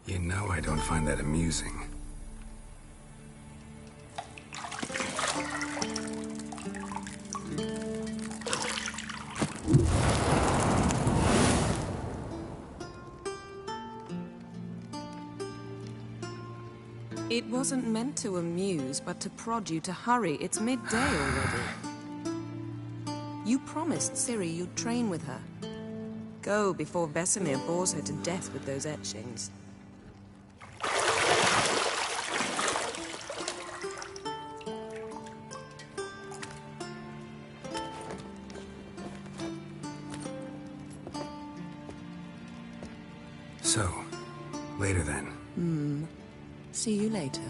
You know I don't find that amusing. It wasn't meant to amuse, but to prod you to hurry. It's midday already. You promised Ciri you'd train with her. Go before Vesemir bores her to death with those etchings. So, later then. See you later.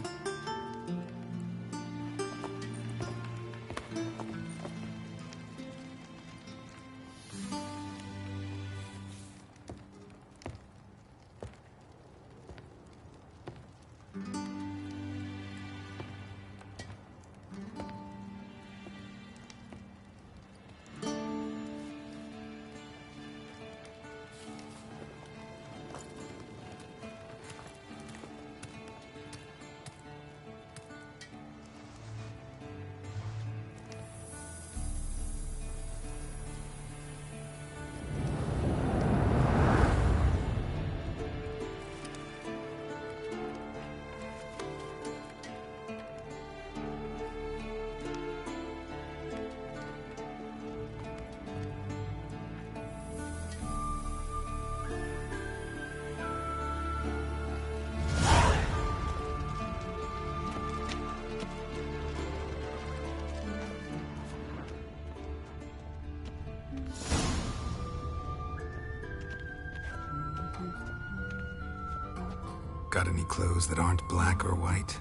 Got any clothes that aren't black or white?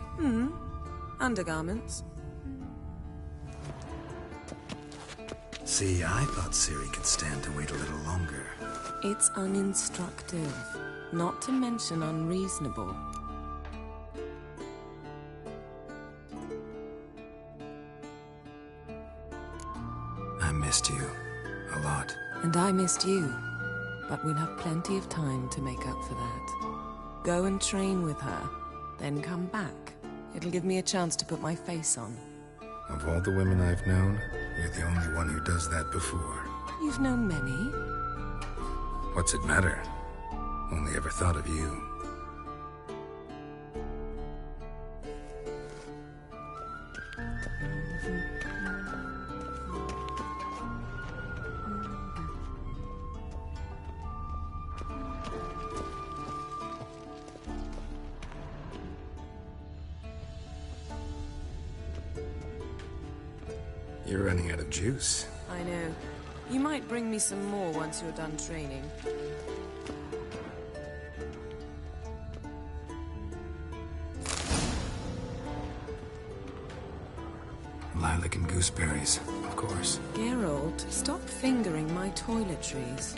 Undergarments. See, I thought Ciri could stand to wait a little longer. It's uninstructive, not to mention unreasonable. I missed you. A lot. And I missed you. But we'll have plenty of time to make up for that. Go and train with her, then come back. It'll give me a chance to put my face on. Of all the women I've known, you're the only one who does that before. You've known many. What's it matter? Only ever thought of you. You're running out of juice. I know. You might bring me some more once you're done training. Lilac and gooseberries, of course. Geralt, stop fingering my toiletries.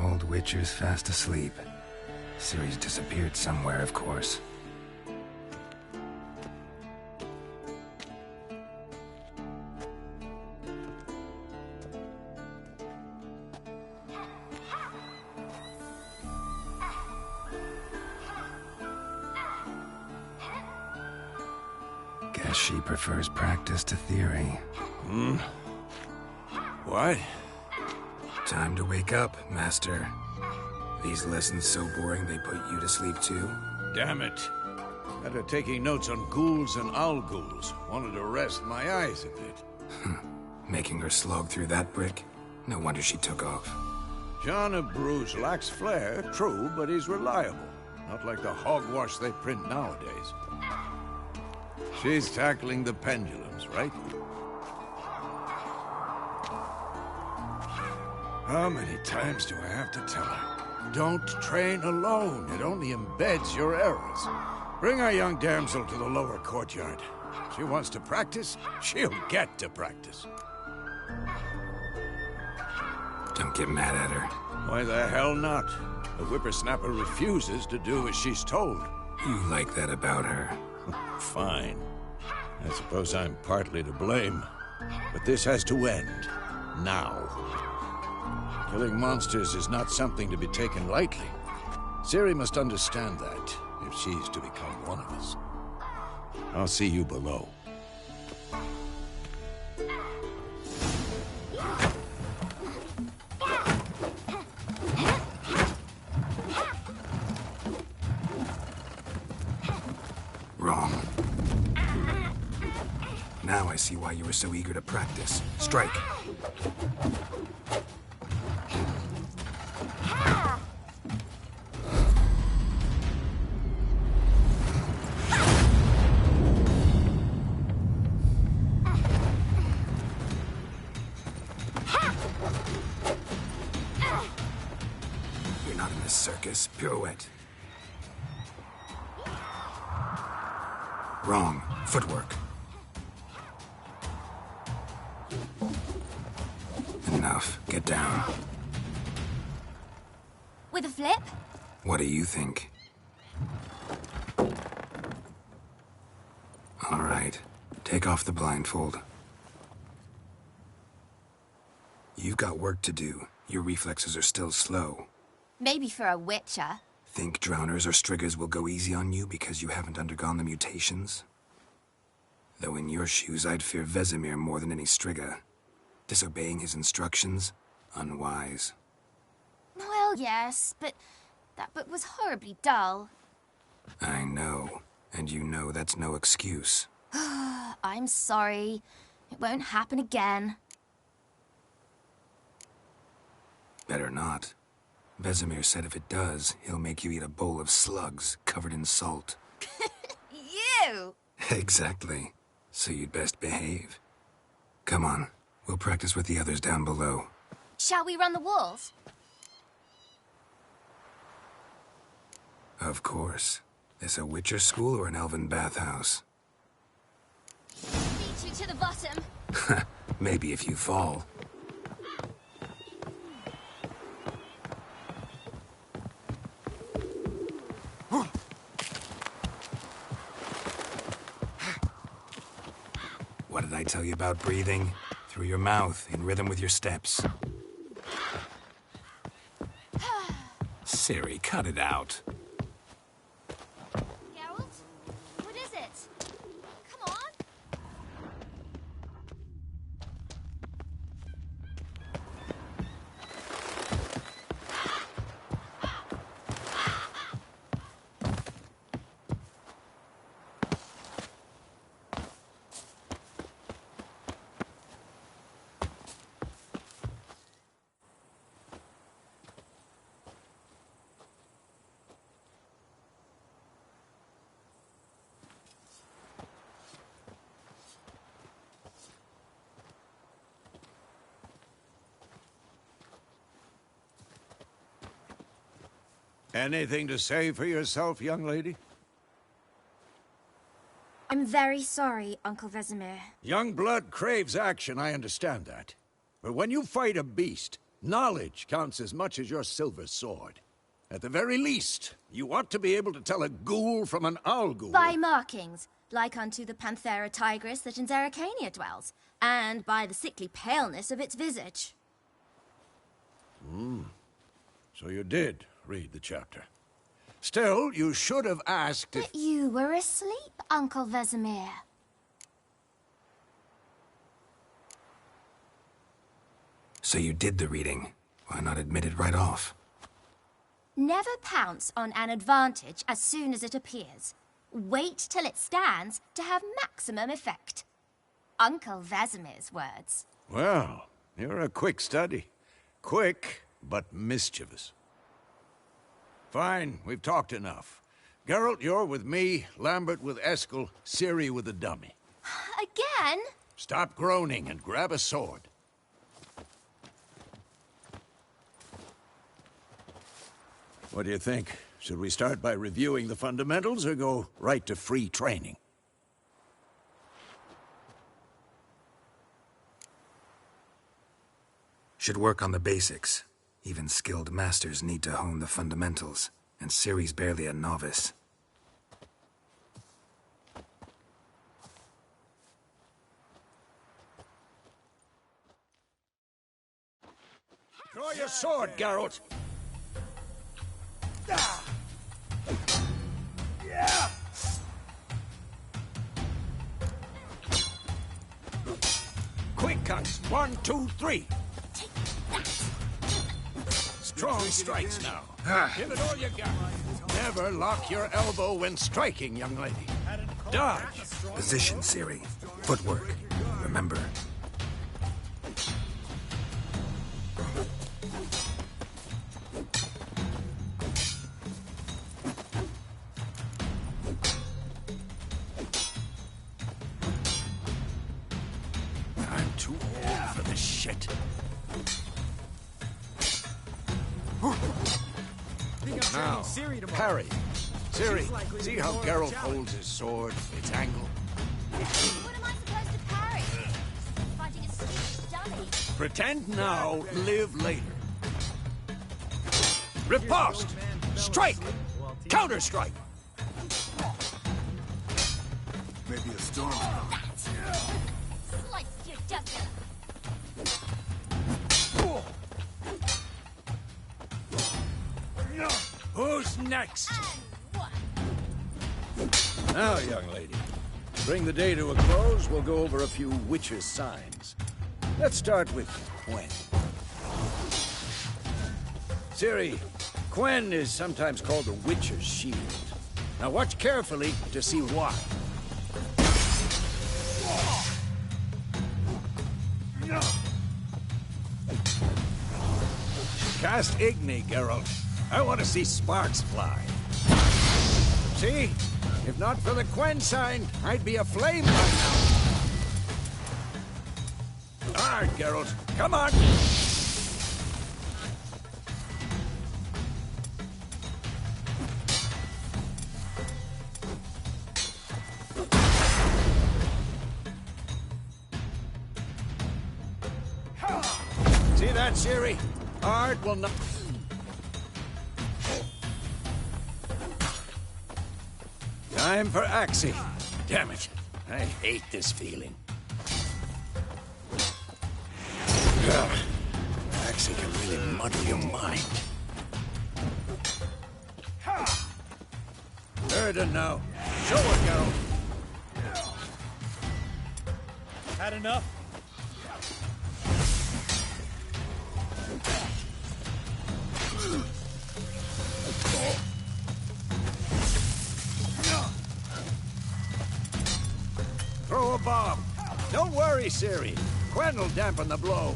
Old Witcher's fast asleep. Ciri's disappeared somewhere, of course. Guess she prefers practice to theory. What? Time to wake up, Master. These lessons so boring they put you to sleep too? Damn it. After taking notes on ghouls and owl ghouls, wanted to rest my eyes a bit. Making her slog through that brick? No wonder she took off. John of Bruges lacks flair, true, but he's reliable. Not like the hogwash they print nowadays. She's tackling the pendulums, right? How many times do I have to tell her? Don't train alone. It only embeds your errors. Bring our young damsel to the lower courtyard. She wants to practice, she'll get to practice. Don't get mad at her. Why the hell not? The whippersnapper refuses to do as she's told. You like that about her. Fine. I suppose I'm partly to blame. But this has to end. Now. Killing monsters is not something to be taken lightly. Ciri must understand that, if she's to become one of us. I'll see you below. Wrong. Now I see why you were so eager to practice. Strike. You're not in a circus. Pirouette. Wrong. Footwork. Enough. Get down. With a flip? What do you think? All right. Take off the blindfold. You've got work to do. Your reflexes are still slow. Maybe for a witcher. Think drowners or striggers will go easy on you because you haven't undergone the mutations? Though in your shoes, I'd fear Vesemir more than any strigger. Disobeying his instructions? Unwise. Well, yes, but that book was horribly dull. I know. And you know that's no excuse. I'm sorry. It won't happen again. Better not. Vesemir said if it does, he'll make you eat a bowl of slugs covered in salt. You! Exactly. So you'd best behave. Come on. We'll practice with the others down below. Shall we run the walls? Of course. This a Witcher school or an elven bathhouse? Beat you to the bottom. Maybe if you fall. What did I tell you about breathing? Through your mouth, in rhythm with your steps. Ciri, cut it out. Geralt? What is it? Come on. Anything to say for yourself, young lady? I'm very sorry, Uncle Vesemir. Young blood craves action, I understand that. But when you fight a beast, knowledge counts as much as your silver sword. At the very least, you ought to be able to tell a ghoul from an owl ghoul. By markings, like unto the Panthera tigris that in Zerrikania dwells, and by the sickly paleness of its visage. So you did read the chapter. Still, you should have asked if... But you were asleep, Uncle Vesemir. So you did the reading. Why not admit it right off? Never pounce on an advantage as soon as it appears. Wait till it stands to have maximum effect. Uncle Vesemir's words. Well, you're a quick study. Quick, but mischievous. Fine, we've talked enough. Geralt, you're with me, Lambert with Eskel, Ciri with the dummy. Again? Stop groaning and grab a sword. What do you think? Should we start by reviewing the fundamentals or go right to free training? Should work on the basics. Even skilled masters need to hone the fundamentals, and Ciri's barely a novice. Draw your sword, Geralt! Quick cuts! 1, 2, 3! Strong strikes now. Give it all you got. Never lock your elbow when striking, young lady. Dodge! Position, Ciri. Footwork. Remember. I'm too old for this shit. Now, parry. Ciri, see how Geralt holds his sword, its angle? What am I supposed to parry? Fighting a stupid dummy. Pretend now, live later. Riposte! Strike! Counter-strike! Maybe a storm's coming. Slice your jugular. Who's next? And what? Now, young lady, to bring the day to a close, we'll go over a few witches' signs. Let's start with Quen. Ciri, Quen is sometimes called the witcher's shield. Now watch carefully to see why. Cast Igni, Geralt. I want to see sparks fly. See? If not for the Quen sign, I'd be aflame by now. All right, Geralt. Come on! See that, Ciri? Art will not... Time for Axie. Damn it. I hate this feeling. Ugh. Axie can really muddle your mind. Durden now. Show her, Geralt. Had enough? Throw a bomb. Don't worry, Ciri. Quen will dampen the blow.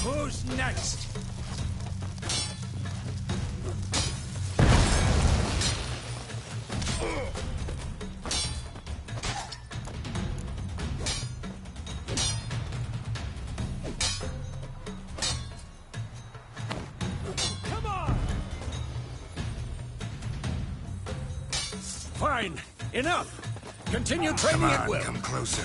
Who's next? Come on! Fine. Enough. Continue training Come at on, will. come closer.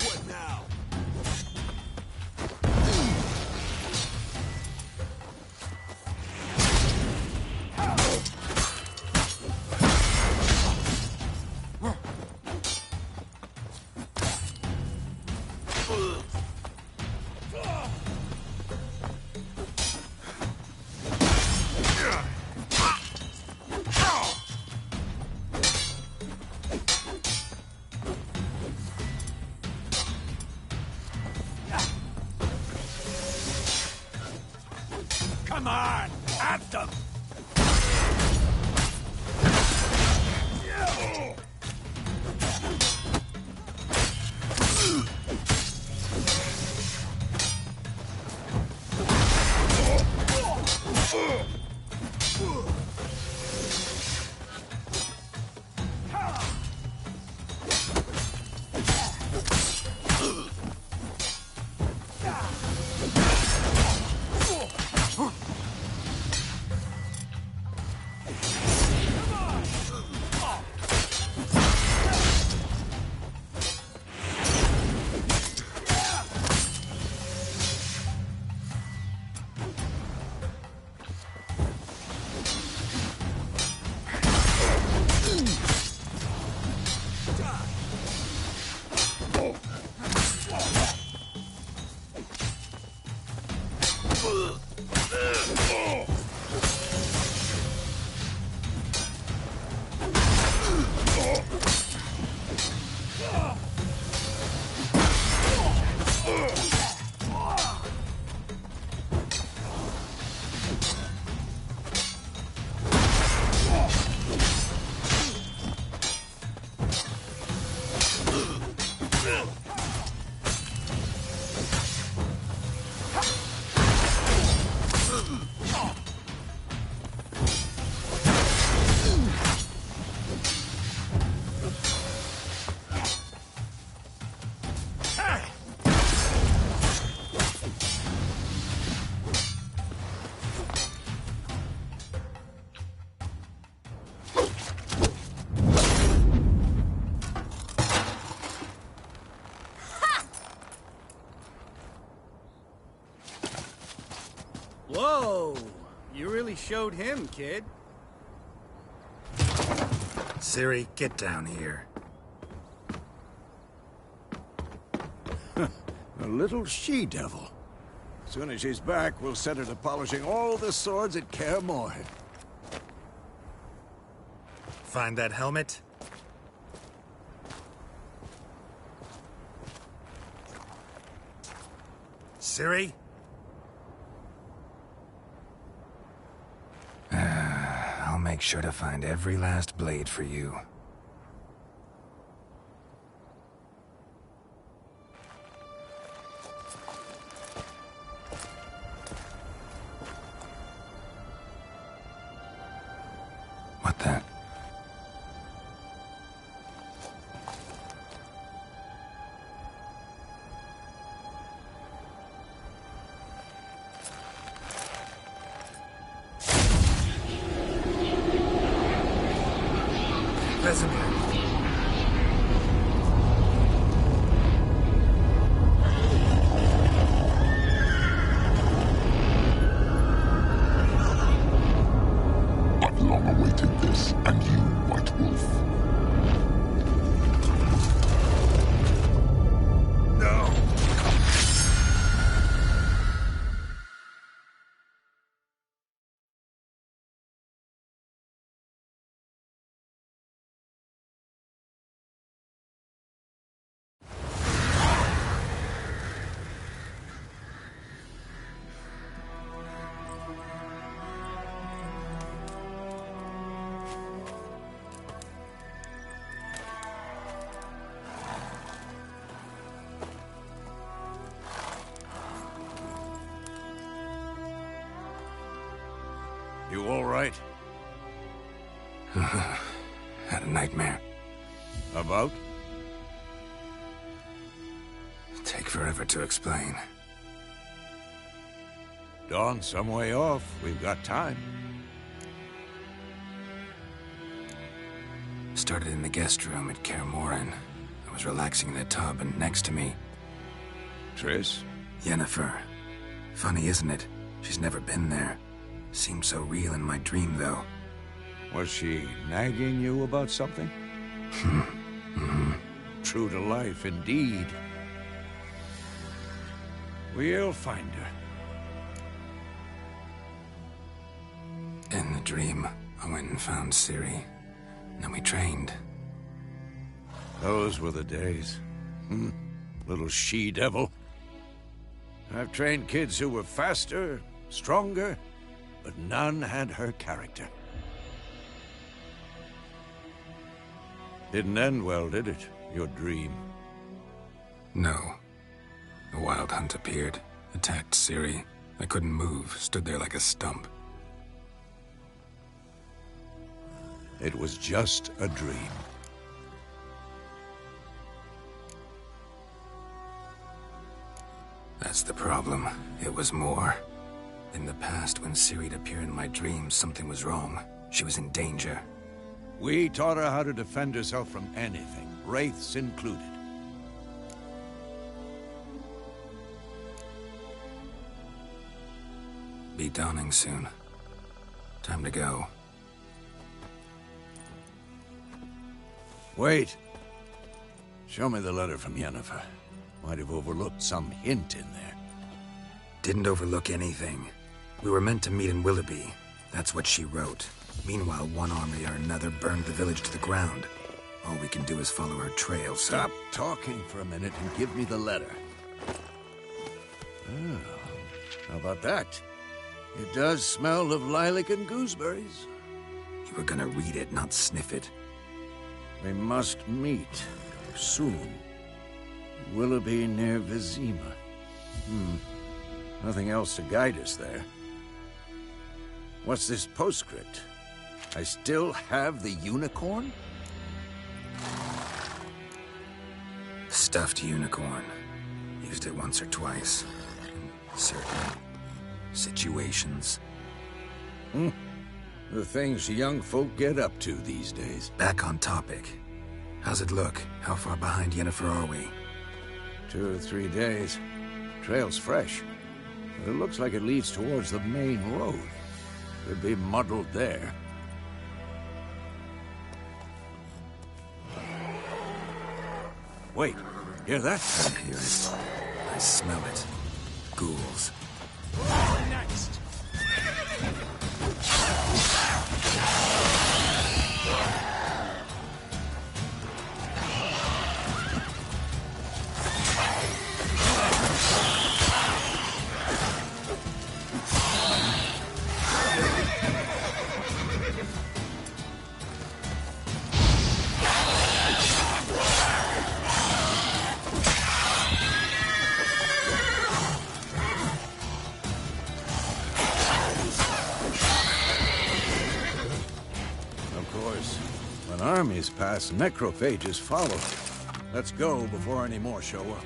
What now? Come on! At them! Whoa! You really showed him, kid. Ciri, get down here. A little she-devil. As soon as she's back, we'll set her to polishing all the swords at Kaer Morhen. Find that helmet? Ciri? I'll make sure to find every last blade for you. What the? Vesemir. I've long awaited this, and you, White Wolf. No! You all right? Had a nightmare. About? Take forever to explain. Dawn's some way off. We've got time. Started in the guest room at Kaer Morhen. I was relaxing in a tub, and next to me, Triss? Yennefer. Funny, isn't it? She's never been there. Seemed so real in my dream, though. Was she nagging you about something? True to life, indeed. We'll find her. In the dream, I went and found Ciri. Then we trained. Those were the days. Little she-devil. I've trained kids who were faster, stronger, but none had her character. Didn't end well, did it? Your dream? No. A wild hunt appeared, attacked Ciri. I couldn't move, stood there like a stump. It was just a dream. That's the problem. It was more. In the past, when Ciri'd appear in my dreams, something was wrong. She was in danger. We taught her how to defend herself from anything, wraiths included. Be dawning soon. Time to go. Wait. Show me the letter from Yennefer. Might have overlooked some hint in there. Didn't overlook anything. We were meant to meet in Willoughby. That's what she wrote. Meanwhile, one army or another burned the village to the ground. All we can do is follow her trail, so... Stop talking for a minute and give me the letter. Oh, how about that? It does smell of lilac and gooseberries. You were gonna read it, not sniff it. We must meet soon. Willoughby near Vizima. Nothing else to guide us there. What's this postscript? I still have the unicorn? Stuffed unicorn. Used it once or twice. In certain situations. The things young folk get up to these days. Back on topic. How's it look? How far behind Yennefer are we? 2 or 3 days. Trail's fresh. But it looks like it leads towards the main road. Could be muddled there. Wait, hear that? I hear it. I smell it. Ghouls. Next. When armies pass, necrophages follow. Let's go before any more show up.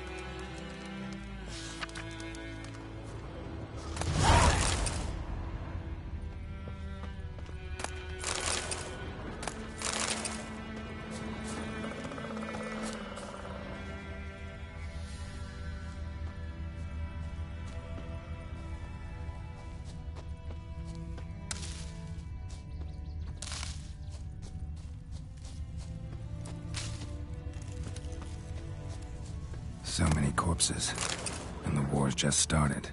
So many corpses. And the war's just started.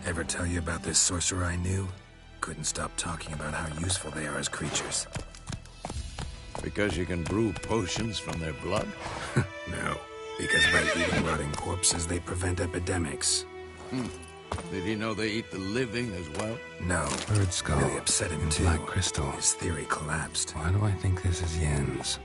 Ever tell you about this sorcerer I knew? Couldn't stop talking about how useful they are as creatures. Because you can brew potions from their blood? No, because by eating rotting corpses, they prevent epidemics. Did he know they eat the living as well? No. Bird skull. Really upset him too. Black crystal. His theory collapsed. Why do I think this is Yen's?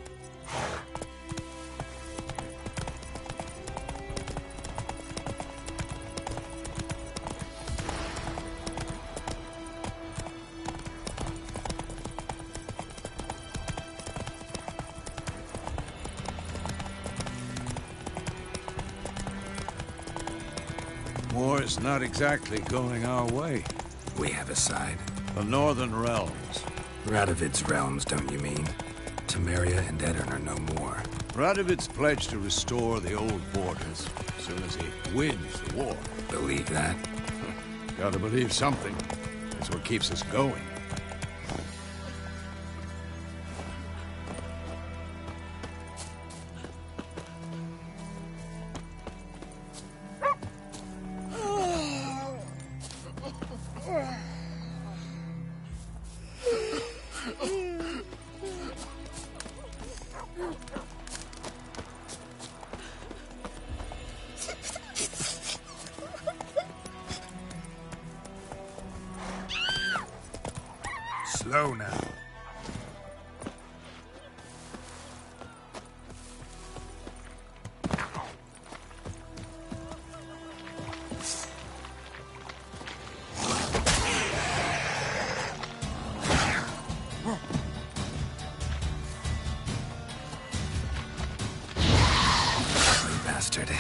War's not exactly going our way. We have a side. The Northern Realms. Radovid's realms, don't you mean? Temeria and Edirn are no more. Radovid's pledged to restore the old borders as soon as he wins the war. Believe that? Gotta believe something. That's what keeps us going. Slow now. Ugly bastard.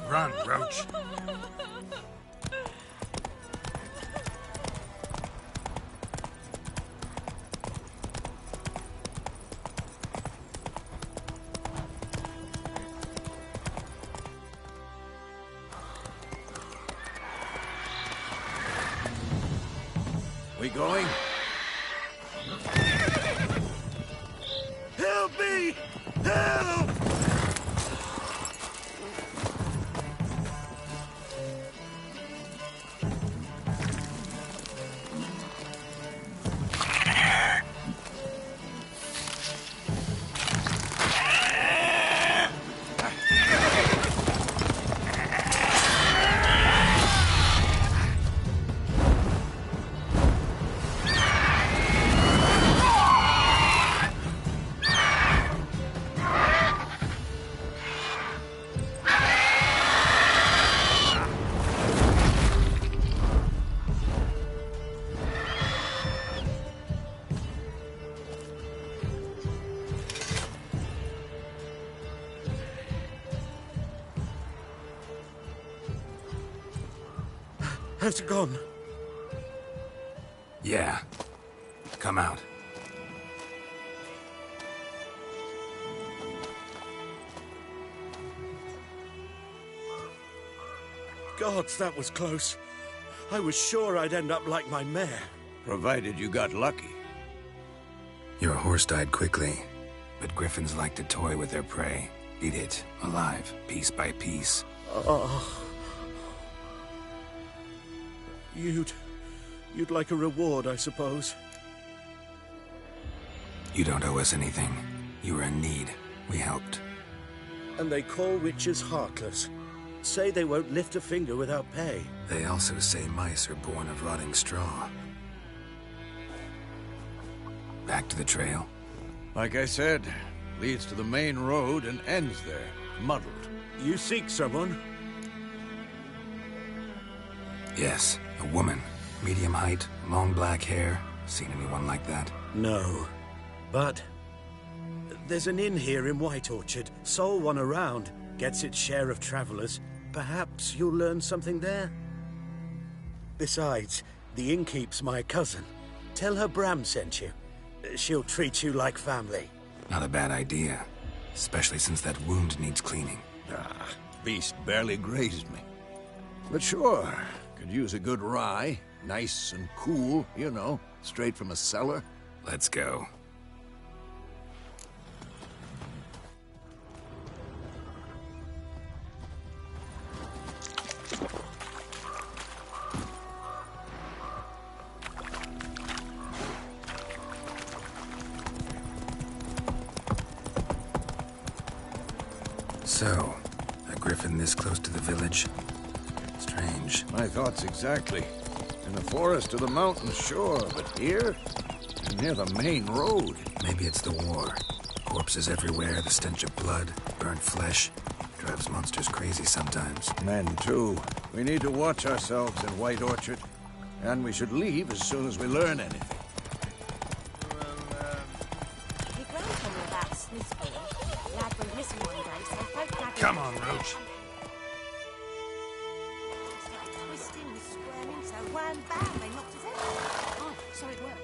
Run, Roach. We going? Help me! Help! Has it gone? Yeah. Come out. Gods, that was close. I was sure I'd end up like my mare. Provided you got lucky. Your horse died quickly, but griffins like to toy with their prey. Eat it, alive, piece by piece. Oh. You'd like a reward, I suppose. You don't owe us anything. You were in need. We helped. And they call witches heartless. Say they won't lift a finger without pay. They also say mice are born of rotting straw. Back to the trail? Like I said, leads to the main road and ends there, muddled. You seek someone? Yes, a woman. Medium height, long black hair. Seen anyone like that? No. But there's an inn here in White Orchard. Sole one around. Gets its share of travelers. Perhaps you'll learn something there? Besides, the innkeep's my cousin. Tell her Bram sent you. She'll treat you like family. Not a bad idea. Especially since that wound needs cleaning. Ah, beast barely grazed me. But sure, could use a good rye. Nice and cool, you know, straight from a cellar. Let's go. So, a griffin this close to the village? Strange. refuge. My thoughts exactly. In the forest or the mountains, sure, but here? Near the main road. Maybe it's the war. Corpses everywhere, the stench of blood, burnt flesh. Drives monsters crazy sometimes. Men, too. We need to watch ourselves in White Orchard. And we should leave as soon as we learn anything. Your grand told me about Smithsville. Lad went missing one day, so both gathered... Come on, Roach. Started twisting and squirming, so one bam, they knocked his head off. Oh, so it worked.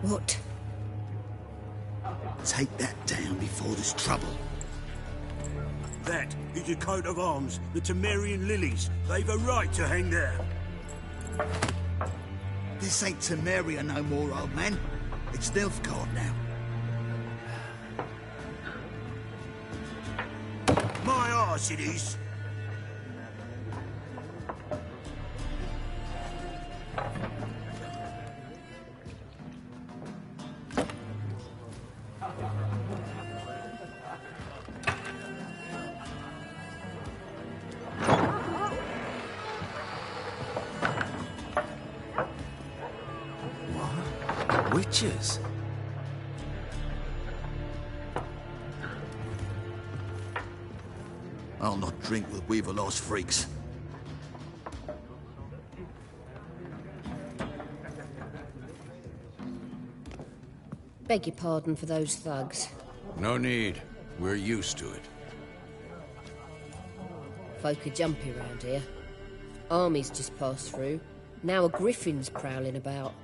What? Take that down before there's trouble. That is a coat of arms, the Temerian lilies. They've a right to hang there. This ain't Temeria no more, old man. It's Nilfgaard now. My arse it is. Witches? I'll not drink with Weaverlaw's freaks. Beg your pardon for those thugs. No need. We're used to it. Folk are jumpy round here. Armies just passed through. Now a griffin's prowling about.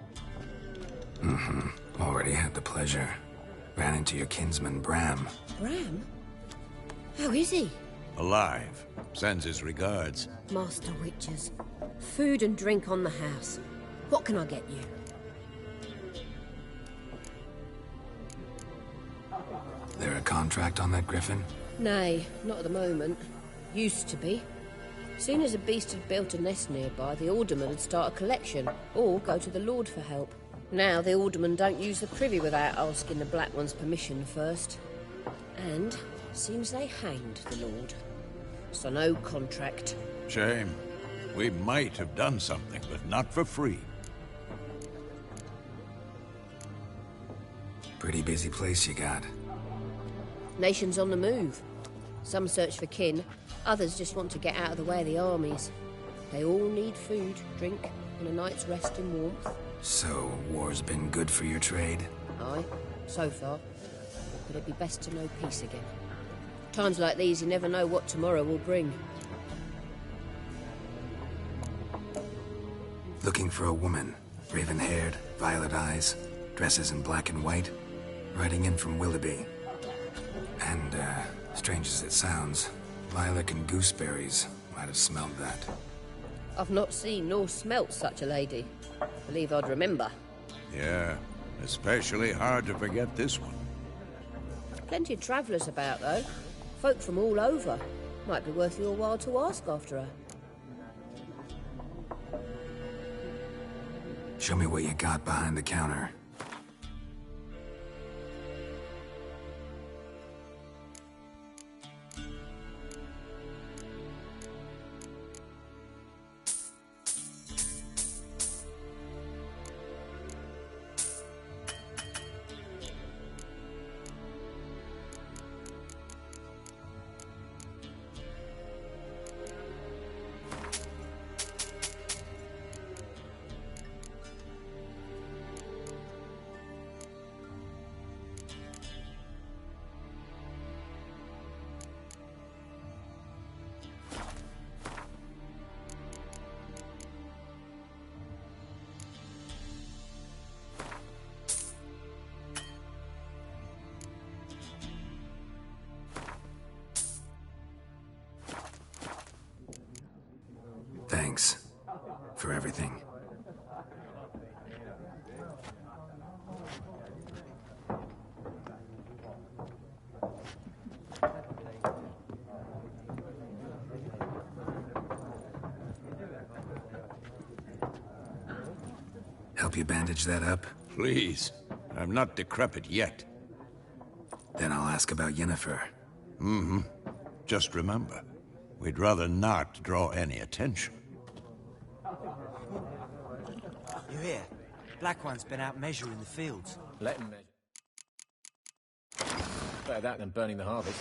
Already had the pleasure. Ran into your kinsman, Bram. Bram? How is he? Alive. Sends his regards. Master Witches. Food and drink on the house. What can I get you? There a contract on that griffin? Nay, not at the moment. Used to be. Soon as a beast had built a nest nearby, the alderman would start a collection, or go to the Lord for help. Now the aldermen don't use the privy without asking the Black One's permission first. And seems they hanged the Lord. So no contract. Shame. We might have done something, but not for free. Pretty busy place you got. Nations on the move. Some search for kin, others just want to get out of the way of the armies. They all need food, drink, and a night's rest in warmth. So, war's been good for your trade? Aye, so far. But it'd be best to know peace again. Times like these, you never know what tomorrow will bring. Looking for a woman. Raven-haired, violet eyes, dresses in black and white. Riding in from Willoughby. And, strange as it sounds, lilac and gooseberries might have smelled that. I've not seen nor smelt such a lady. Believe I'd remember. Yeah, especially hard to forget this one. Plenty of travellers about, though. Folk from all over. Might be worth your while to ask after her. Show me what you got behind the counter. Thanks for everything. Help you bandage that up? Please. I'm not decrepit yet. Then I'll ask about Yennefer. Mm-hmm. Just remember, we'd rather not draw any attention. You hear? Black One's been out measuring the fields. Let him measure. Better that than burning the harvest.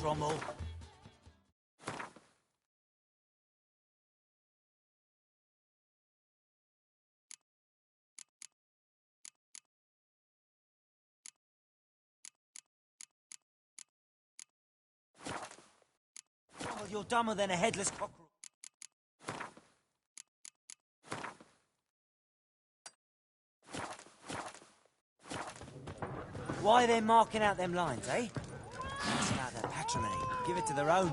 Rommel. Rommel, you're dumber than a headless cockerel. Why are they marking out them lines, eh? It's about their patrimony. Give it to their own.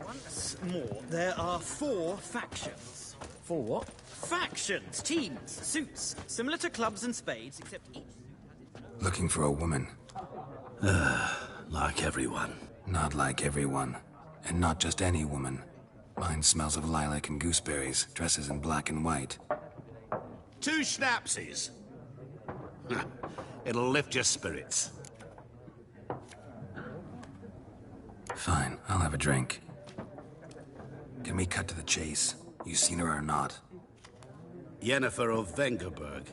Once more, there are 4 factions. 4 what? Factions, teams, suits, similar to clubs and spades, except each... Looking for a woman. Like everyone. Not like everyone. And not just any woman. Mine smells of lilac and gooseberries, dresses in black and white. 2 schnapsies. It'll lift your spirits. Fine, I'll have a drink. Can we cut to the chase? You seen her or not? Yennefer of Vengerberg.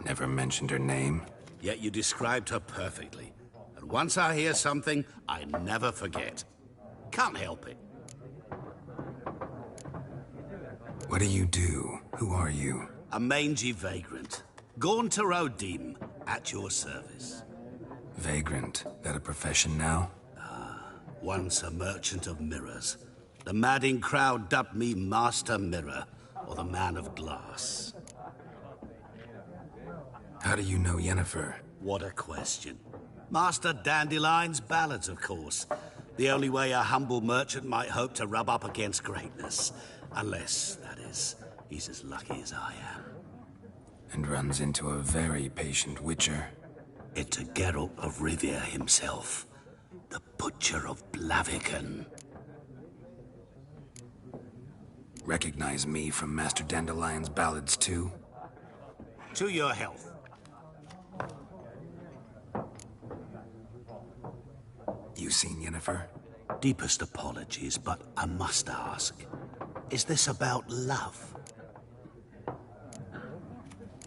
Never mentioned her name. Yet you described her perfectly. And once I hear something, I never forget. Can't help it. What do you do? Who are you? A mangy vagrant. Gone to Rodim, at your service. Vagrant. That a profession now? Once a merchant of mirrors. The madding crowd dubbed me Master Mirror, or the Man of Glass. How do you know Yennefer? What a question. Master Dandelion's ballads, of course. The only way a humble merchant might hope to rub up against greatness. Unless, that is, he's as lucky as I am. And runs into a very patient witcher. Into Geralt of Rivia himself. The Butcher of Blaviken. Recognize me from Master Dandelion's ballads, too? To your health. You seen Yennefer? Deepest apologies, but I must ask. Is this about love?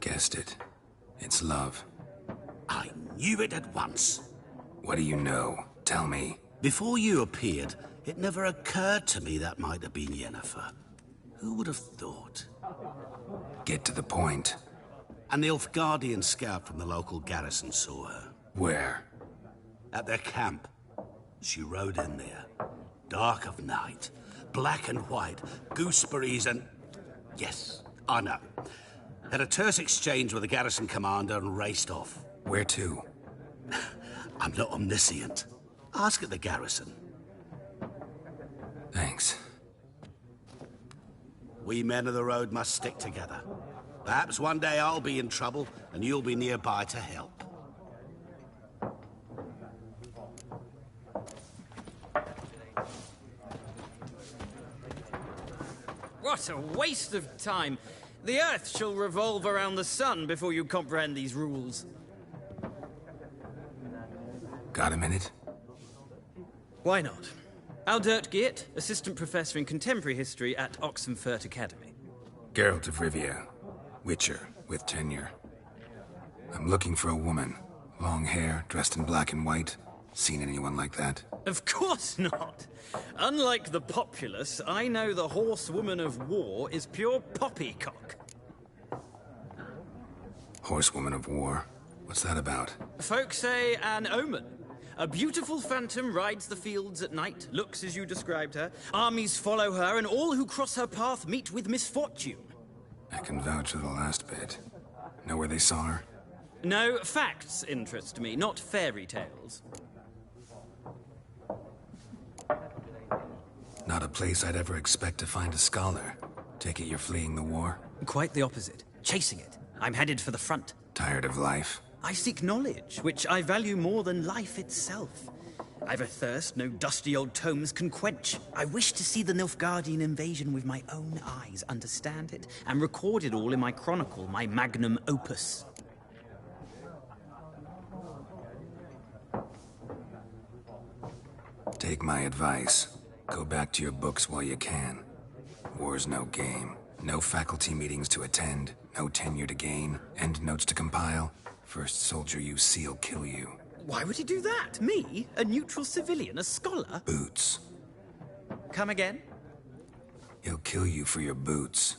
Guessed it. It's love. I knew it at once. What do you know? Tell me. Before you appeared, it never occurred to me that might have been Yennefer. Who would have thought? Get to the point. An Nilfgaardian scout from the local garrison saw her. Where? At their camp. She rode in there. Dark of night. Black and white. Gooseberries and... Yes, I know. Had a terse exchange with the garrison commander and raced off. Where to? I'm not omniscient. Ask at the garrison. Thanks. We men of the road must stick together. Perhaps one day I'll be in trouble and you'll be nearby to help. What a waste of time. The Earth shall revolve around the sun before you comprehend these rules. Got a minute? Why not? Aldert Geert, Assistant Professor in Contemporary History at Oxenfurt Academy. Geralt of Rivia, Witcher, with tenure. I'm looking for a woman. Long hair, dressed in black and white. Seen anyone like that? Of course not! Unlike the populace, I know the horsewoman of war is pure poppycock. Horsewoman of war? What's that about? Folk say an omen. A beautiful phantom rides the fields at night, looks as you described her. Armies follow her, and all who cross her path meet with misfortune. I can vouch for the last bit. Know where they saw her? No, facts interest me, not fairy tales. Not a place I'd ever expect to find a scholar. Take it you're fleeing the war? Quite the opposite. Chasing it. I'm headed for the front. Tired of life? I seek knowledge, which I value more than life itself. I've a thirst no dusty old tomes can quench. I wish to see the Nilfgaardian invasion with my own eyes, understand it, and record it all in my chronicle, my magnum opus. Take my advice. Go back to your books while you can. War's no game. No faculty meetings to attend. No tenure to gain. Endnotes to compile. First soldier you see'll kill you. Why would he do that? Me? A neutral civilian? A scholar? Boots. Come again? He'll kill you for your boots.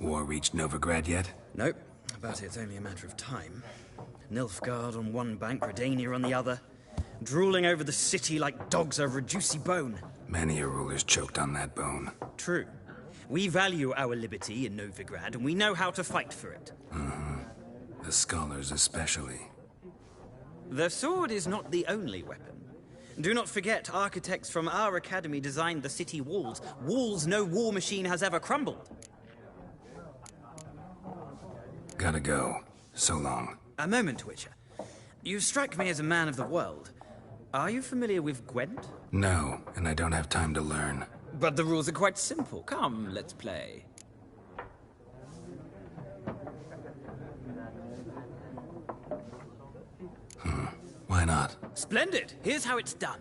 War reached Novigrad yet? Nope, but it's only a matter of time. Nilfgaard on one bank, Redania on the other. Drooling over the city like dogs over a juicy bone. Many a ruler's choked on that bone. True. We value our liberty in Novigrad, and we know how to fight for it. The scholars especially. The sword is not the only weapon. Do not forget, architects from our academy designed the city walls. Walls no war machine has ever crumbled. Gotta go. So long. A moment, Witcher. You strike me as a man of the world. Are you familiar with Gwent? No, and I don't have time to learn. But the rules are quite simple. Come, let's play. Why not? Splendid! Here's how it's done.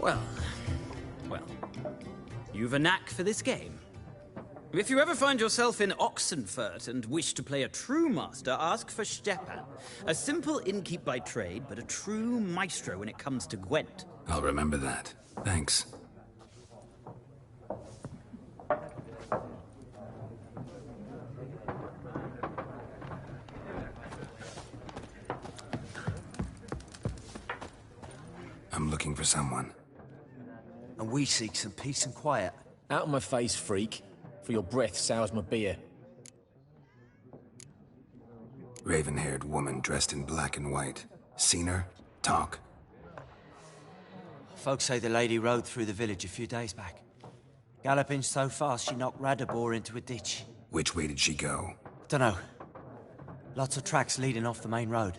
Well, you've a knack for this game. If you ever find yourself in Oxenfurt and wish to play a true master, ask for Stepan. A simple innkeep by trade, but a true maestro when it comes to Gwent. I'll remember that. Thanks. I'm looking for someone. And we seek some peace and quiet. Out of my face, freak. For your breath sours my beer. Raven-haired woman dressed in black and white. Seen her? Talk. Folks say the lady rode through the village a few days back. Galloping so fast she knocked Radabor into a ditch. Which way did she go? Dunno. Lots of tracks leading off the main road.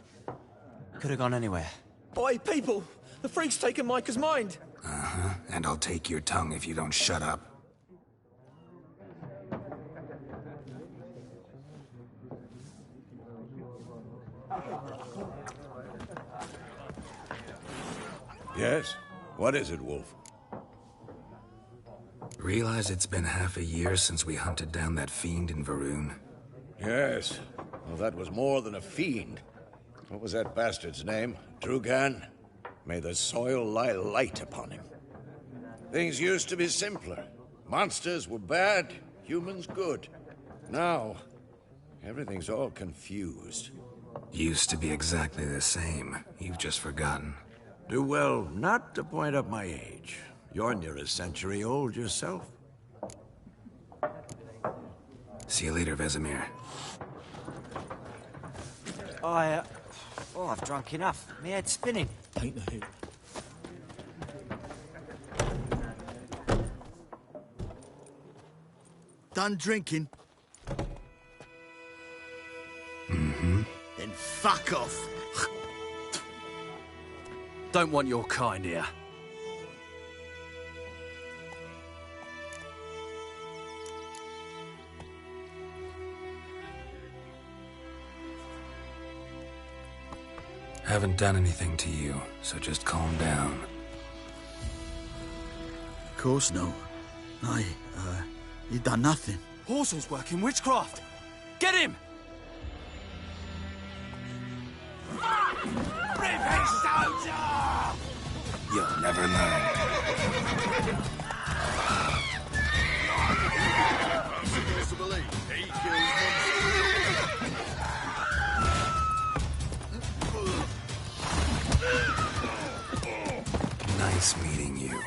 Could have gone anywhere. Oi, people! The freak's taken Micah's mind! Uh-huh. And I'll take your tongue if you don't shut up. Yes? What is it, Wolf? Realize it's been half a year since we hunted down that fiend in Varun? Yes. Well, that was more than a fiend. What was that bastard's name? Drugan? May the soil lie light upon him. Things used to be simpler. Monsters were bad, humans good. Now, everything's all confused. Used to be exactly the same. You've just forgotten. Do well not to point up my age. You're near a century old yourself. See you later, Vesemir. I've drunk enough. My head's spinning. Paint the hoop. Done drinking? Mm-hmm. Then fuck off. Don't want your kind here. Haven't done anything to you, so just calm down. Of course not. You done nothing. Horsel's working witchcraft. Get him! Revenge soldier! You'll never learn. Nice meeting you.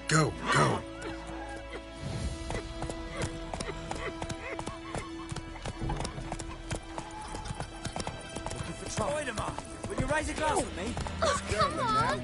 Go, go. Looking for trouble. Will you raise a glass with me? Come on!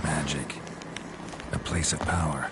Magic. A place of power.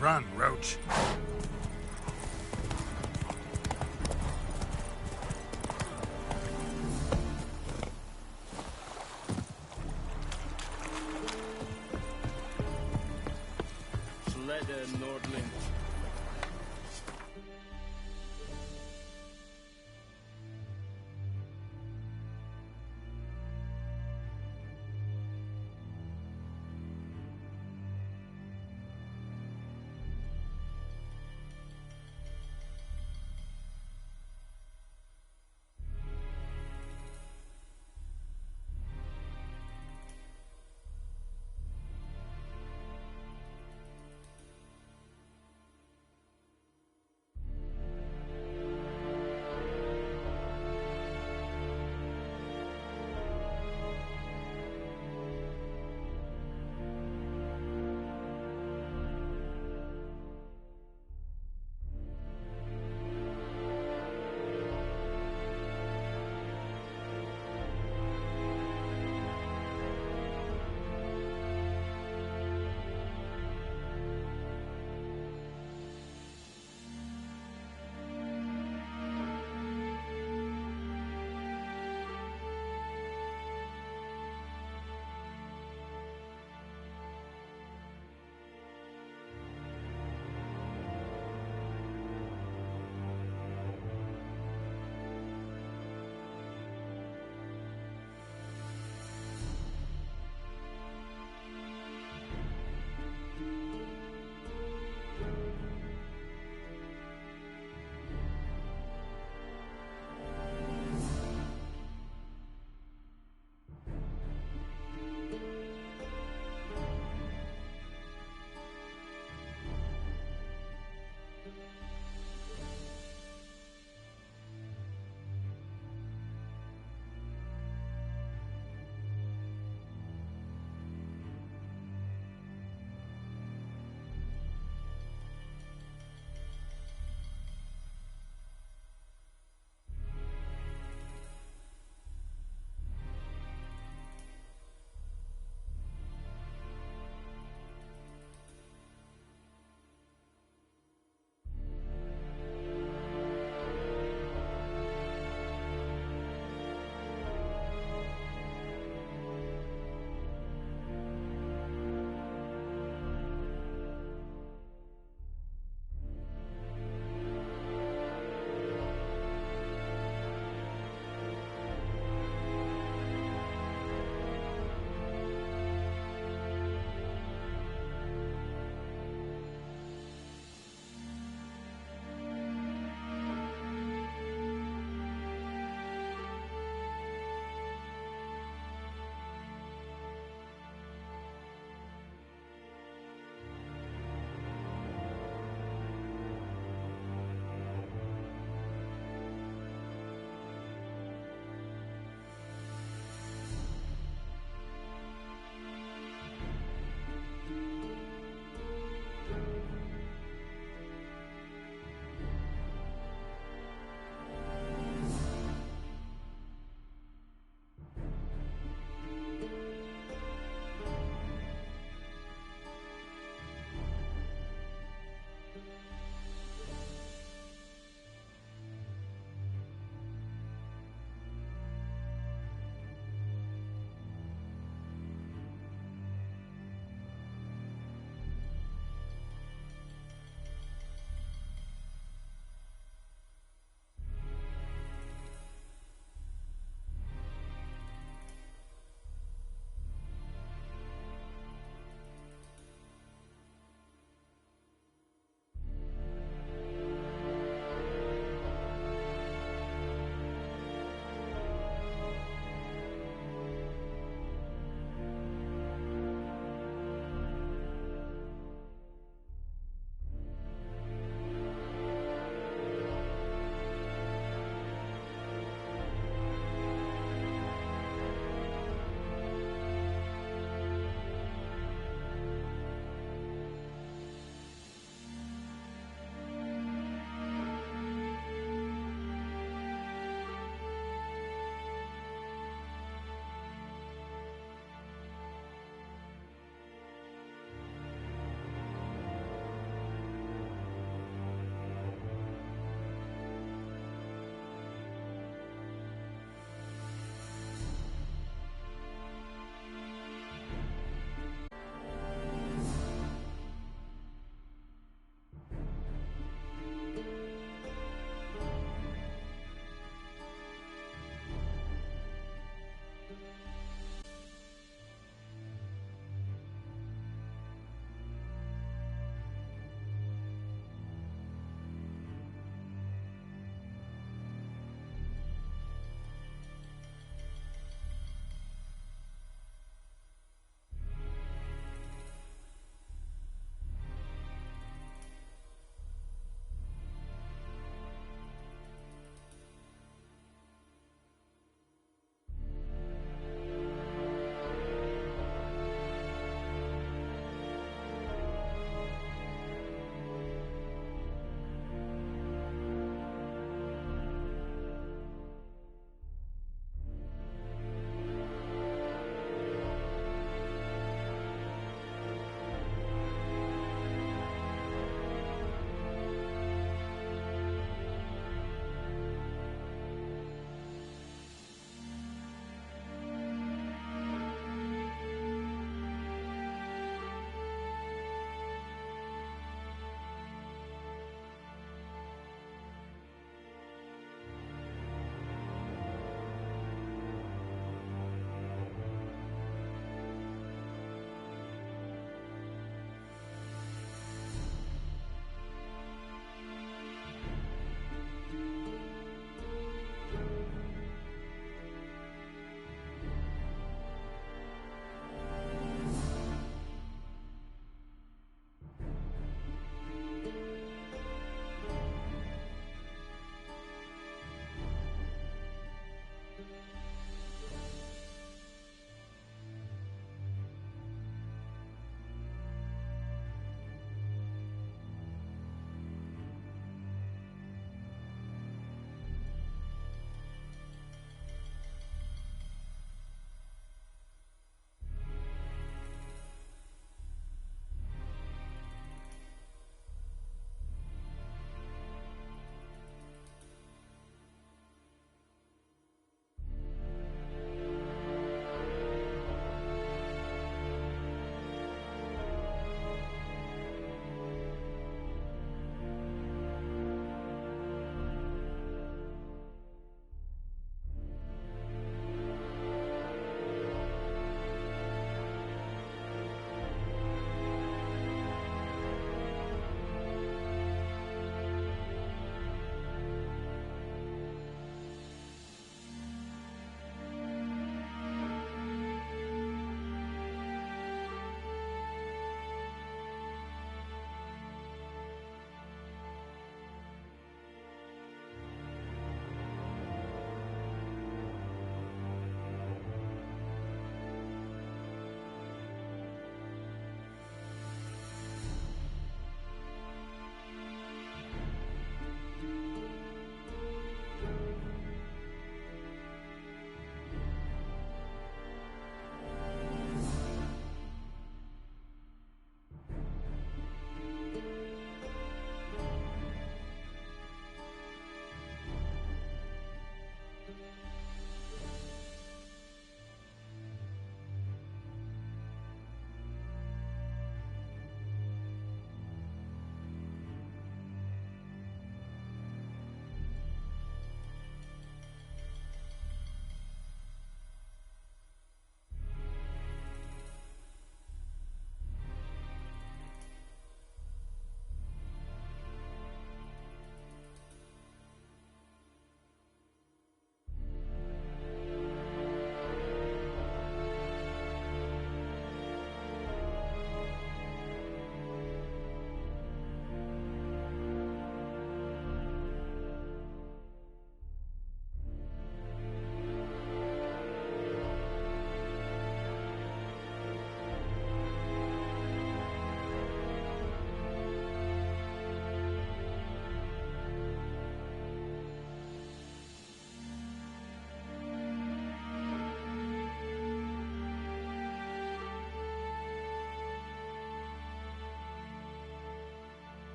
Run, Roach. Sledder, Nordling.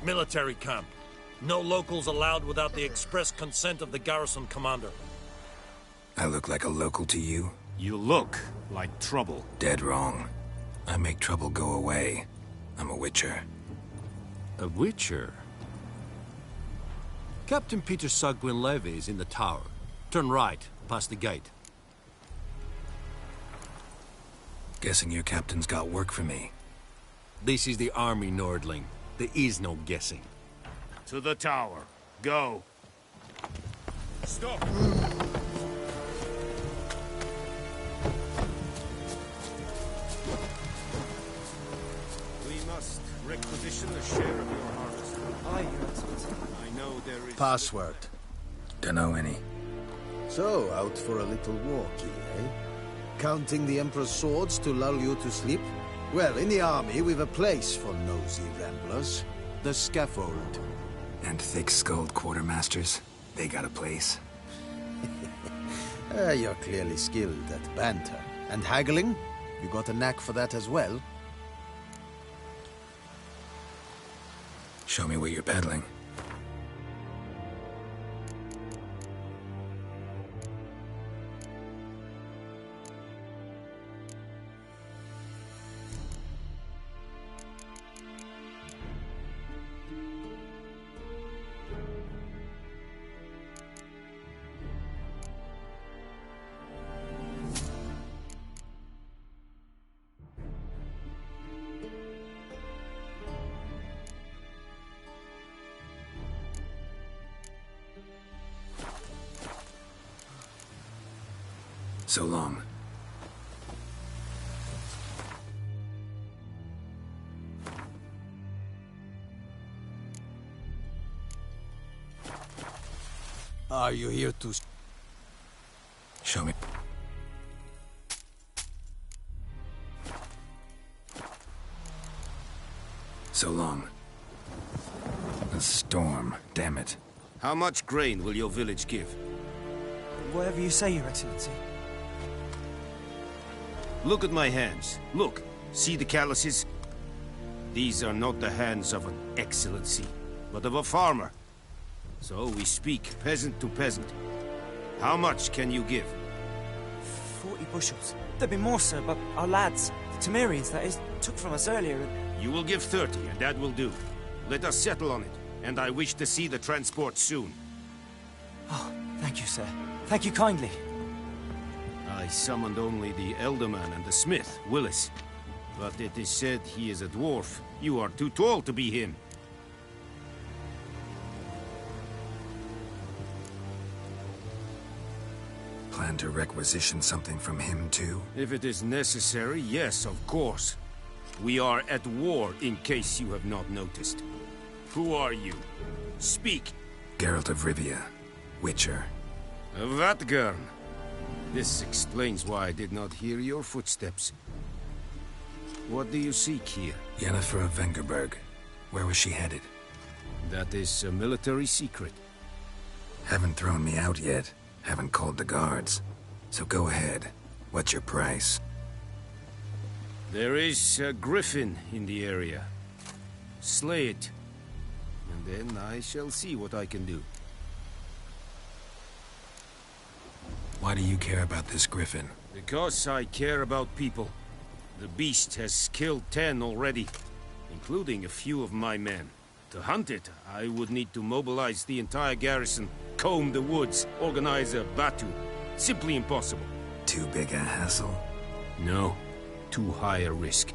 Military camp. No locals allowed without the express consent of the garrison commander. I look like a local to you? You look like trouble. Dead wrong. I make trouble go away. I'm a witcher. A witcher? Captain Peter Sagwin Levy is in the tower. Turn right, past the gate. Guessing your captain's got work for me. This is the army, Nordling. There is no guessing. To the tower. Go. Stop! We must requisition a share of your harvest. Aye, Your Excellency. I know there is... Password. Dunno any. So, out for a little walkie, eh? Counting the Emperor's swords to lull you to sleep? Well, in the army, we've a place for nosy ramblers. The scaffold. And thick-skulled quartermasters? They got a place? You're clearly skilled at banter. And haggling? You got a knack for that as well? Show me what you're peddling. So long. Are you here to... Show me. So long. A storm, damn it. How much grain will your village give? Whatever you say, Your Excellency. Look at my hands. Look. See the calluses? These are not the hands of an excellency, but of a farmer. So we speak peasant to peasant. How much can you give? 40 bushels. There'd be more, sir, but our lads, the Temerians, that is, took from us earlier and... You will give 30, and that will do. Let us settle on it, and I wish to see the transport soon. Oh, thank you, sir. Thank you kindly. I summoned only the Elderman and the smith, Willis. But it is said he is a dwarf. You are too tall to be him. Plan to requisition something from him, too? If it is necessary, yes, of course. We are at war, in case you have not noticed. Who are you? Speak. Geralt of Rivia, Witcher. Vatgern. This explains why I did not hear your footsteps. What do you seek here? Yennefer of Vengerberg. Where was she headed? That is a military secret. Haven't thrown me out yet. Haven't called the guards. So go ahead. What's your price? There is a griffin in the area. Slay it. And then I shall see what I can do. Why do you care about this griffin? Because I care about people. The beast has killed 10 already, including a few of my men. To hunt it, I would need to mobilize the entire garrison, comb the woods, organize a batu. Simply impossible. Too big a hassle? No. Too high a risk.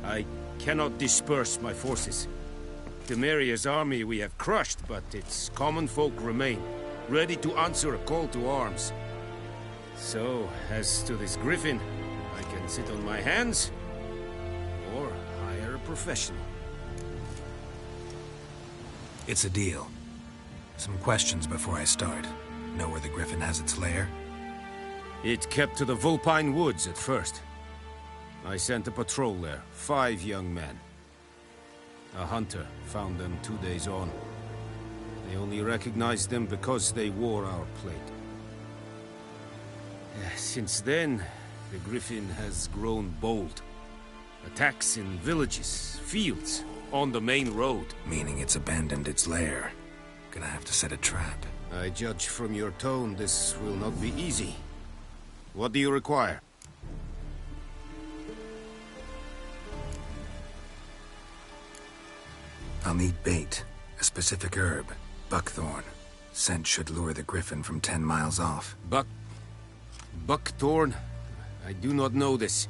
I cannot disperse my forces. Temeria's army we have crushed, but its common folk remain, ready to answer a call to arms. So, as to this griffin, I can sit on my hands, or hire a professional. It's a deal. Some questions before I start. Know where the griffin has its lair? It kept to the Vulpine Woods at first. I sent a patrol there, 5 young men. A hunter found them 2 days on. They only recognized them because they wore our plate. Since then, the griffin has grown bold. Attacks in villages, fields, on the main road. Meaning it's abandoned its lair. Gonna have to set a trap. I judge from your tone this will not be easy. What do you require? I'll need bait, a specific herb, buckthorn. Scent should lure the griffin from 10 miles off. Buckthorn? I do not know this.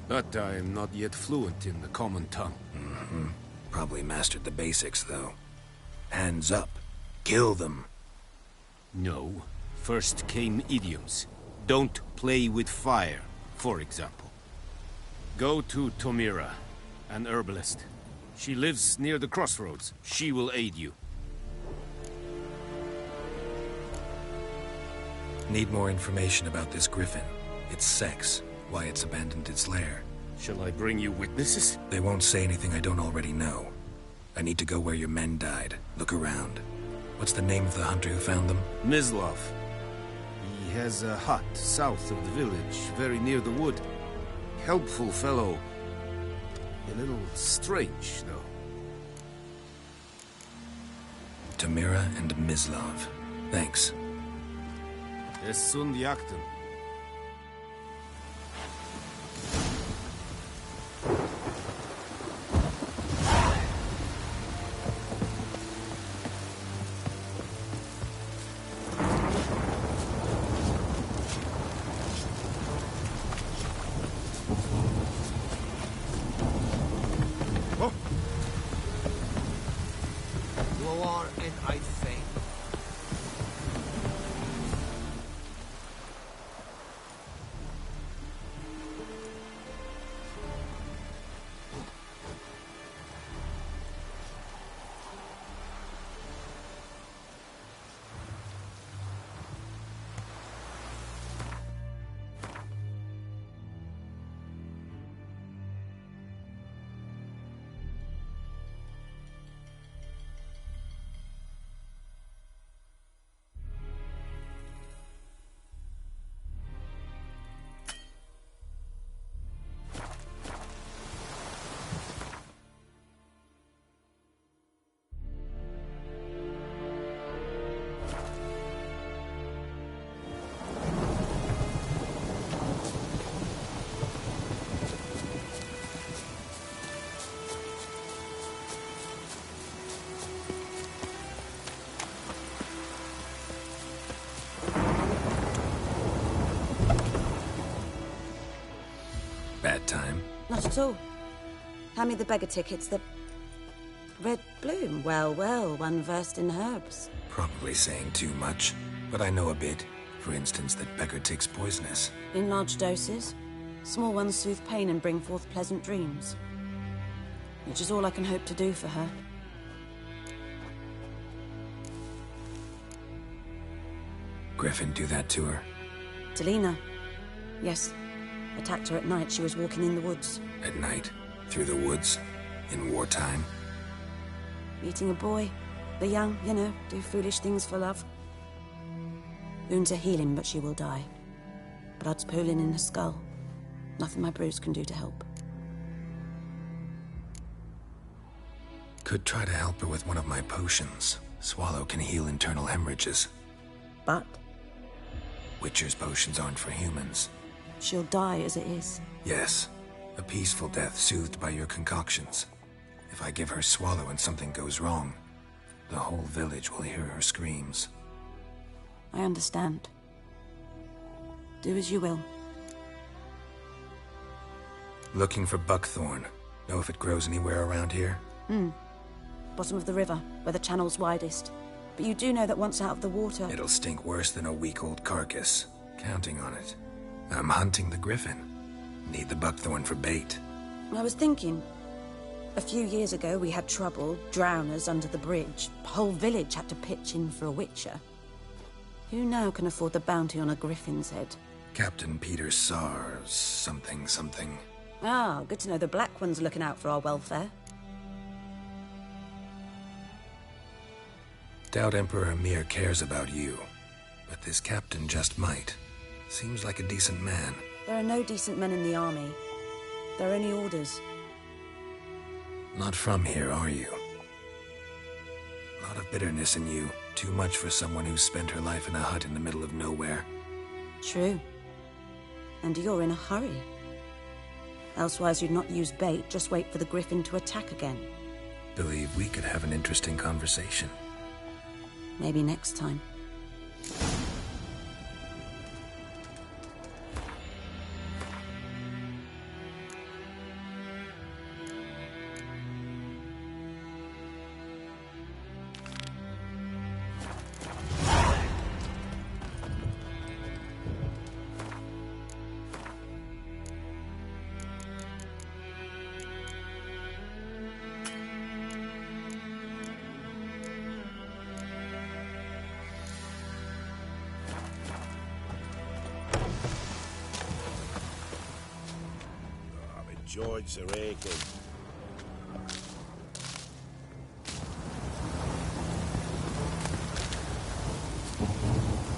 But I am not yet fluent in the common tongue. Mm-hmm. Probably mastered the basics, though. Hands up. Kill them. No. First came idioms. Don't play with fire, for example. Go to Tomira, an herbalist. She lives near the crossroads. She will aid you. Need more information about this griffin. Its sex, why it's abandoned its lair. Shall I bring you witnesses? They won't say anything I don't already know. I need to go where your men died. Look around. What's the name of the hunter who found them? Mislav. He has a hut south of the village, very near the wood. Helpful fellow. A little strange, though. Tamira and Mislav. Thanks. Es sunt jakten. Bad time? Not at all. Hand me the beggar tickets, the... Red bloom. Well, well, one versed in herbs. Probably saying too much, but I know a bit. For instance, that beggar tick's poisonous. In large doses. Small ones soothe pain and bring forth pleasant dreams. Which is all I can hope to do for her. Griffin do that to her? Delina. Yes. Attacked her at night. She was walking in the woods. At night? Through the woods? In wartime? Meeting a boy. The young, you know, do foolish things for love. Wounds are healing, but she will die. Blood's pooling in her skull. Nothing my brews can do to help. Could try to help her with one of my potions. Swallow can heal internal hemorrhages. But? Witcher's potions aren't for humans. She'll die as it is. Yes. A peaceful death soothed by your concoctions. If I give her Swallow and something goes wrong, the whole village will hear her screams. I understand. Do as you will. Looking for buckthorn. Know if it grows anywhere around here? Bottom of the river, where the channel's widest. But you do know that once out of the water... It'll stink worse than a week-old carcass. Counting on it. I'm hunting the griffin. Need the buckthorn for bait. I was thinking... A few years ago, we had trouble, drowners under the bridge. The whole village had to pitch in for a witcher. Who now can afford the bounty on a griffin's head? Captain Peter Sars, something. Ah, good to know the Black One's looking out for our welfare. Doubt Emperor Mir cares about you. But this captain just might. Seems like a decent man. There are no decent men in the army. They're only orders. Not from here, are you? A lot of bitterness in you. Too much for someone who spent her life in a hut in the middle of nowhere. True. And you're in a hurry. Elsewise you'd not use bait, just wait for the griffin to attack again. Believe we could have an interesting conversation. Maybe next time. George Zareko.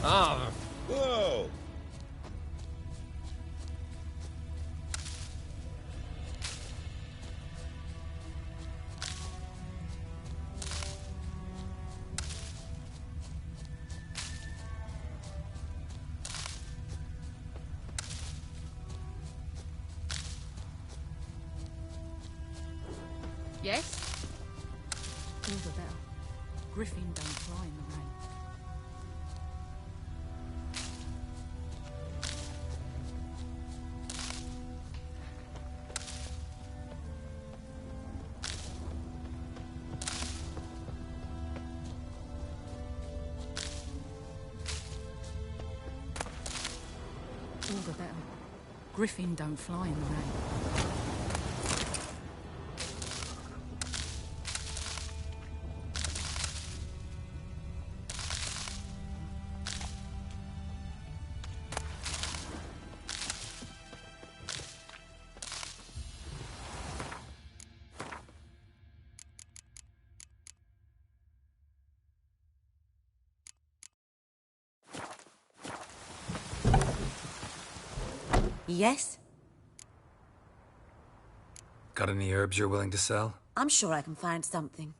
Ah! Whoa! Yes? Ring the bell. Griffin don't fly in the rain. Ring the bell. Griffin don't fly in the rain. Yes? Got any herbs you're willing to sell? I'm sure I can find something.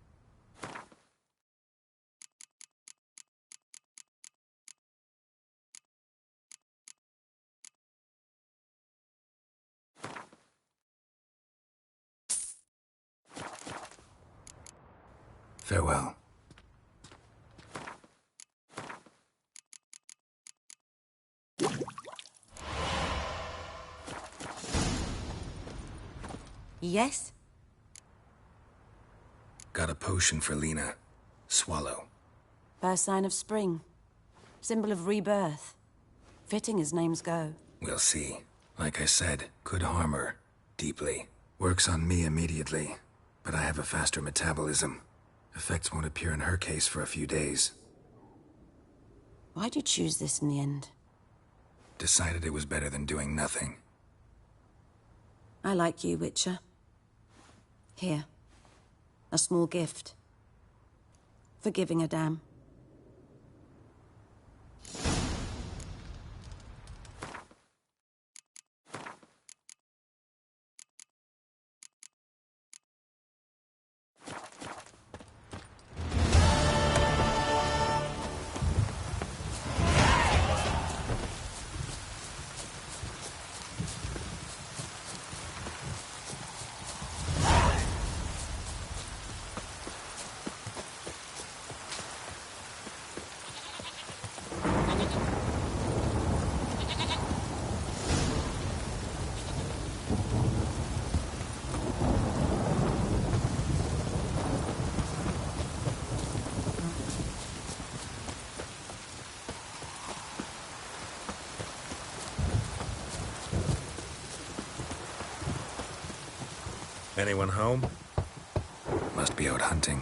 Farewell. Yes? Got a potion for Lena. Swallow. First sign of spring. Symbol of rebirth. Fitting as names go. We'll see. Like I said, could harm her. Deeply. Works on me immediately. But I have a faster metabolism. Effects won't appear in her case for a few days. Why'd you choose this in the end? Decided it was better than doing nothing. I like you, Witcher. Here. A small gift. For giving a damn. Anyone home? Must be out hunting.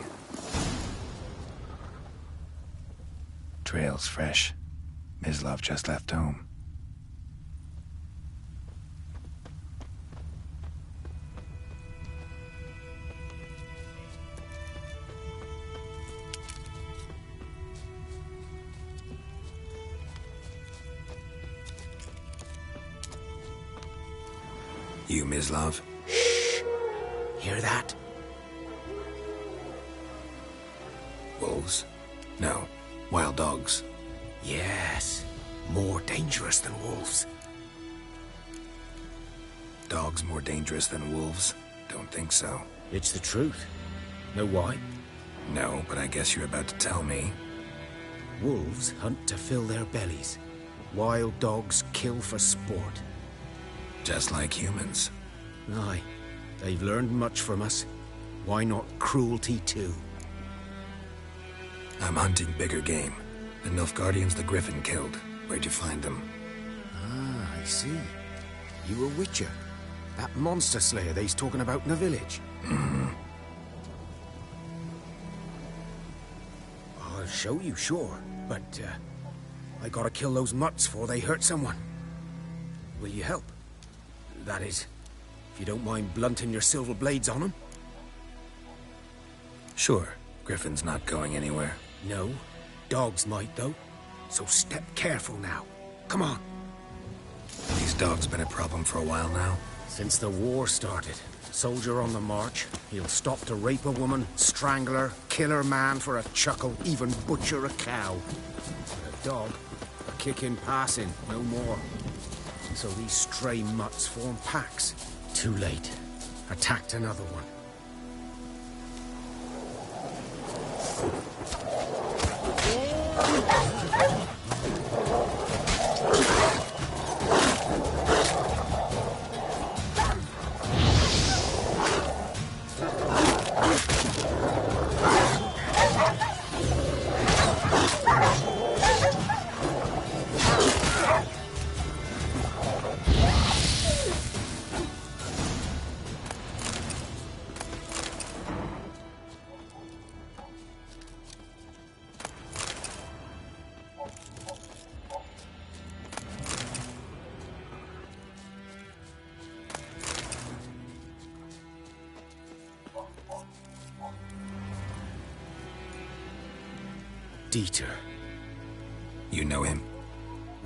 Trail's fresh. Mislov just left home. You, Mislav? Shh! Hear that? Wolves? No. Wild dogs. Yes. More dangerous than wolves. Dogs more dangerous than wolves? Don't think so. It's the truth. Know why? No, but I guess you're about to tell me. Wolves hunt to fill their bellies. Wild dogs kill for sport. Just like humans. Aye. They've learned much from us. Why not cruelty too? I'm hunting bigger game. The Nilfgaardians the Griffin killed. Where'd you find them? Ah, I see. You a witcher. That monster slayer they's talking about in the village. Mm-hmm. I'll show you, sure. But, I gotta kill those mutts before they hurt someone. Will you help? That is, if you don't mind blunting your silver blades on them. Sure. Griffin's not going anywhere. No. Dogs might, though. So step careful now. Come on. These dogs been a problem for a while now? Since the war started. Soldier on the march. He'll stop to rape a woman, strangle her, kill her man for a chuckle, even butcher a cow. But a dog, a kick in passing, no more. So these stray mutts form packs. Too late. Attacked another one. Dieter. You know him?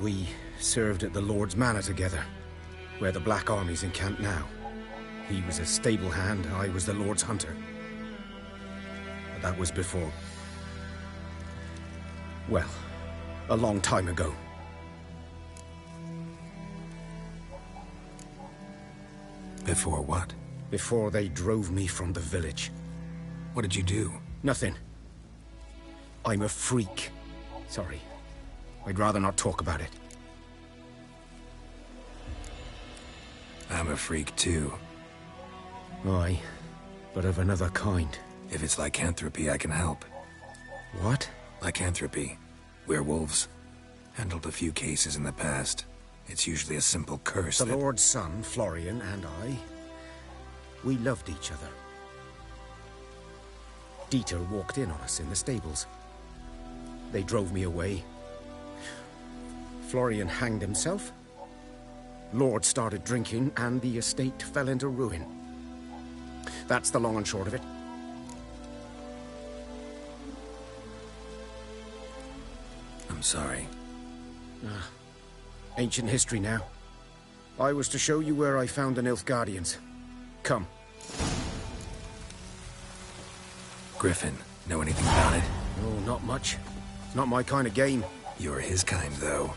We served at the Lord's Manor together, where the Black Army's encamped now. He was a stable hand, I was the Lord's hunter. But that was before... well, a long time ago. Before what? Before they drove me from the village. What did you do? Nothing. I'm a freak. Sorry. I'd rather not talk about it. I'm a freak too. Aye, but of another kind. If it's lycanthropy, I can help. What? Lycanthropy. Werewolves. Handled a few cases in the past. It's usually a simple curse The Lord's son, Florian, and I, we loved each other. Dieter walked in on us in the stables. They drove me away. Florian hanged himself. Lord started drinking, and the estate fell into ruin. That's the long and short of it. I'm sorry. Ancient history now. I was to show you where I found the Nilfgaardians. Come. Griffin, know anything about it? No, not much. It's not my kind of game. You're his kind, though.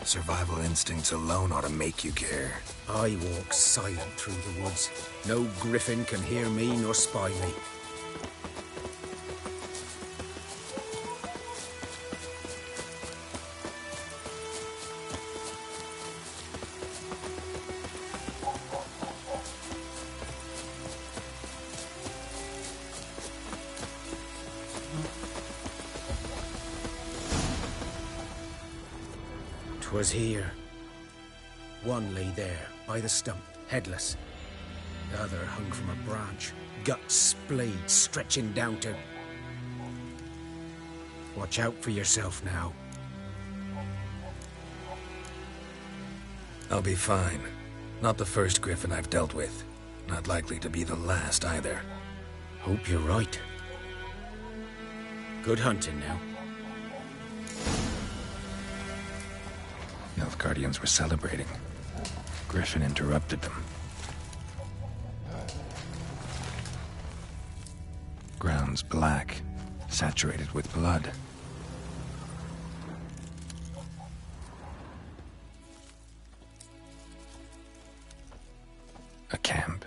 Survival instincts alone ought to make you care. I walk silent through the woods. No griffin can hear me nor spy me. 'Twas here. One lay there, by the stump, headless. The other hung from a branch, guts splayed, stretching down to... Watch out for yourself now. I'll be fine. Not the first griffin I've dealt with. Not likely to be the last, either. Hope you're right. Good hunting now. Nilfgaardians were celebrating. Griffin interrupted them. bones black, saturated with blood. A camp.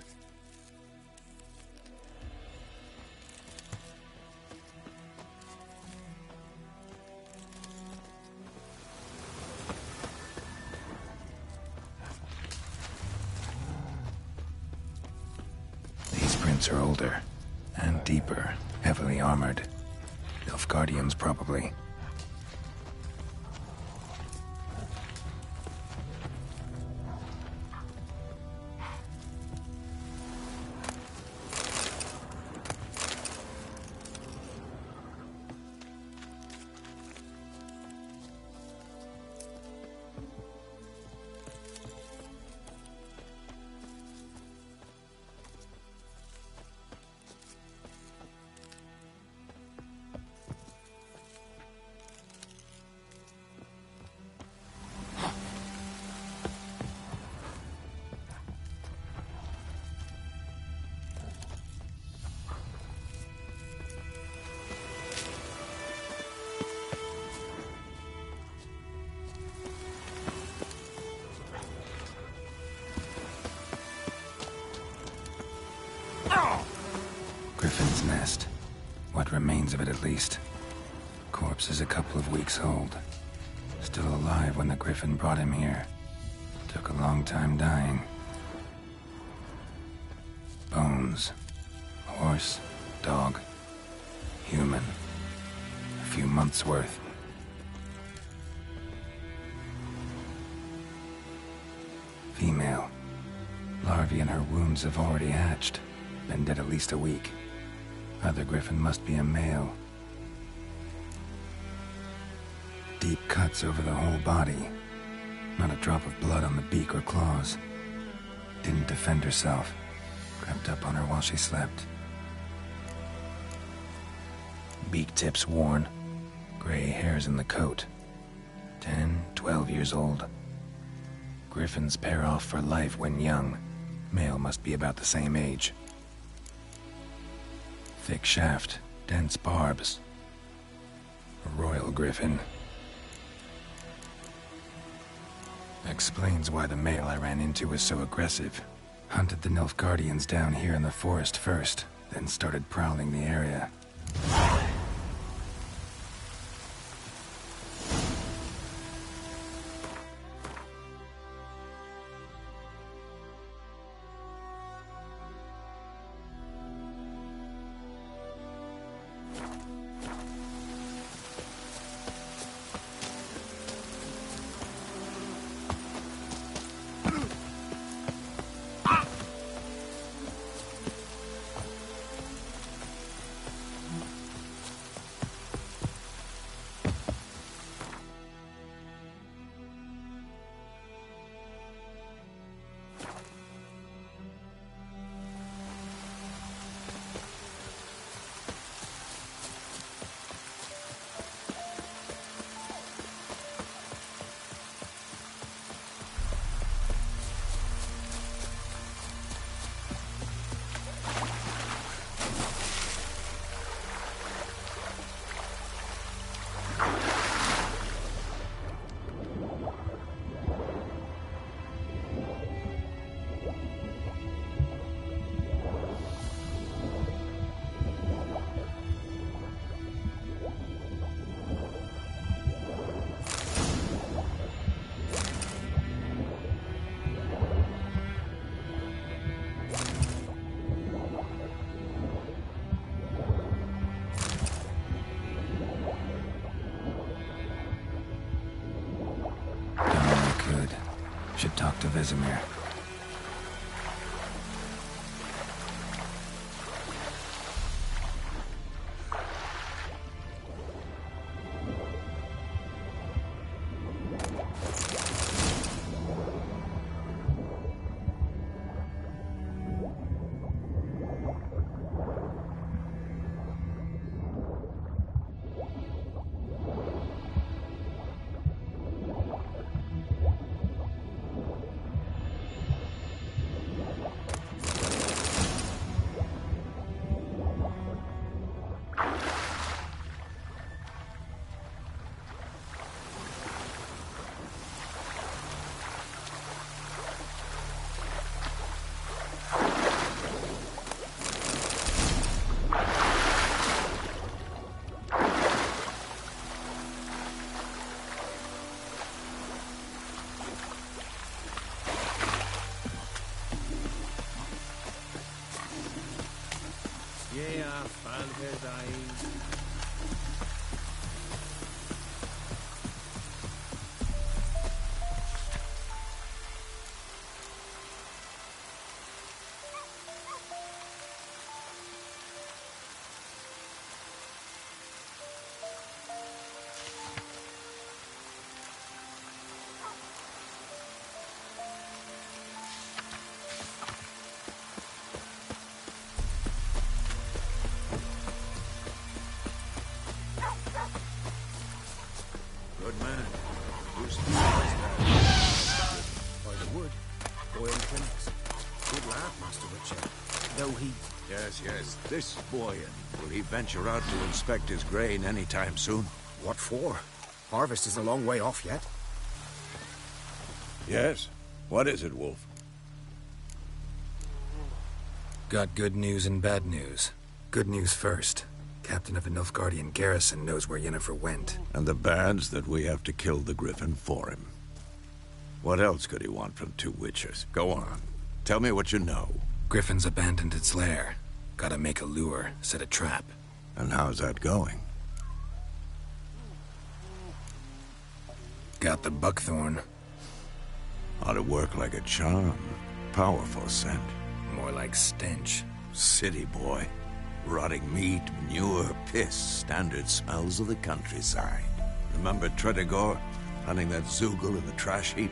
These prints are older and deeper, heavily armored. Nilfgaardians, probably. Griffin's nest. What remains of it, at least. Corpse is a couple of weeks old. Still alive when the Griffin brought him here. Took a long time dying. Bones. Horse. Dog. Human. A few months' worth. Female. Larvae in her wounds have already hatched. Been dead at least a week. Other Griffin must be a male. Deep cuts over the whole body. Not a drop of blood on the beak or claws. Didn't defend herself. Crept up on her while she slept. Beak tips worn. Gray hairs in the coat. 10, 12 years old. Griffins pair off for life when young. Male must be about the same age. Thick shaft, dense barbs. A royal griffin. Explains why the male I ran into was so aggressive. Hunted the Nilfgaardians down here in the forest first, then started prowling the area. Should talk to Vesemir. Yeah, Falvedai. Good man. Who's that? By the wood. Boy and Phoenix. Good lad, Master Witcher. Though he... Yes. This boy, will he venture out to inspect his grain anytime soon? What for? Harvest is a long way off yet. Yes. What is it, Wolf? Got good news and bad news. Good news first. Captain of a Nilfgaardian garrison knows where Yennefer went. And the bad's that we have to kill the Griffin for him. What else could he want from two Witchers? Go on. Tell me what you know. Griffin's abandoned its lair. Gotta make a lure, set a trap. And how's that going? Got the buckthorn. Ought to work like a charm. Powerful scent. More like stench. City boy. Rotting meat, manure, piss, standard smells of the countryside. Remember Tredegor? Hunting that Zoogle in the trash heap?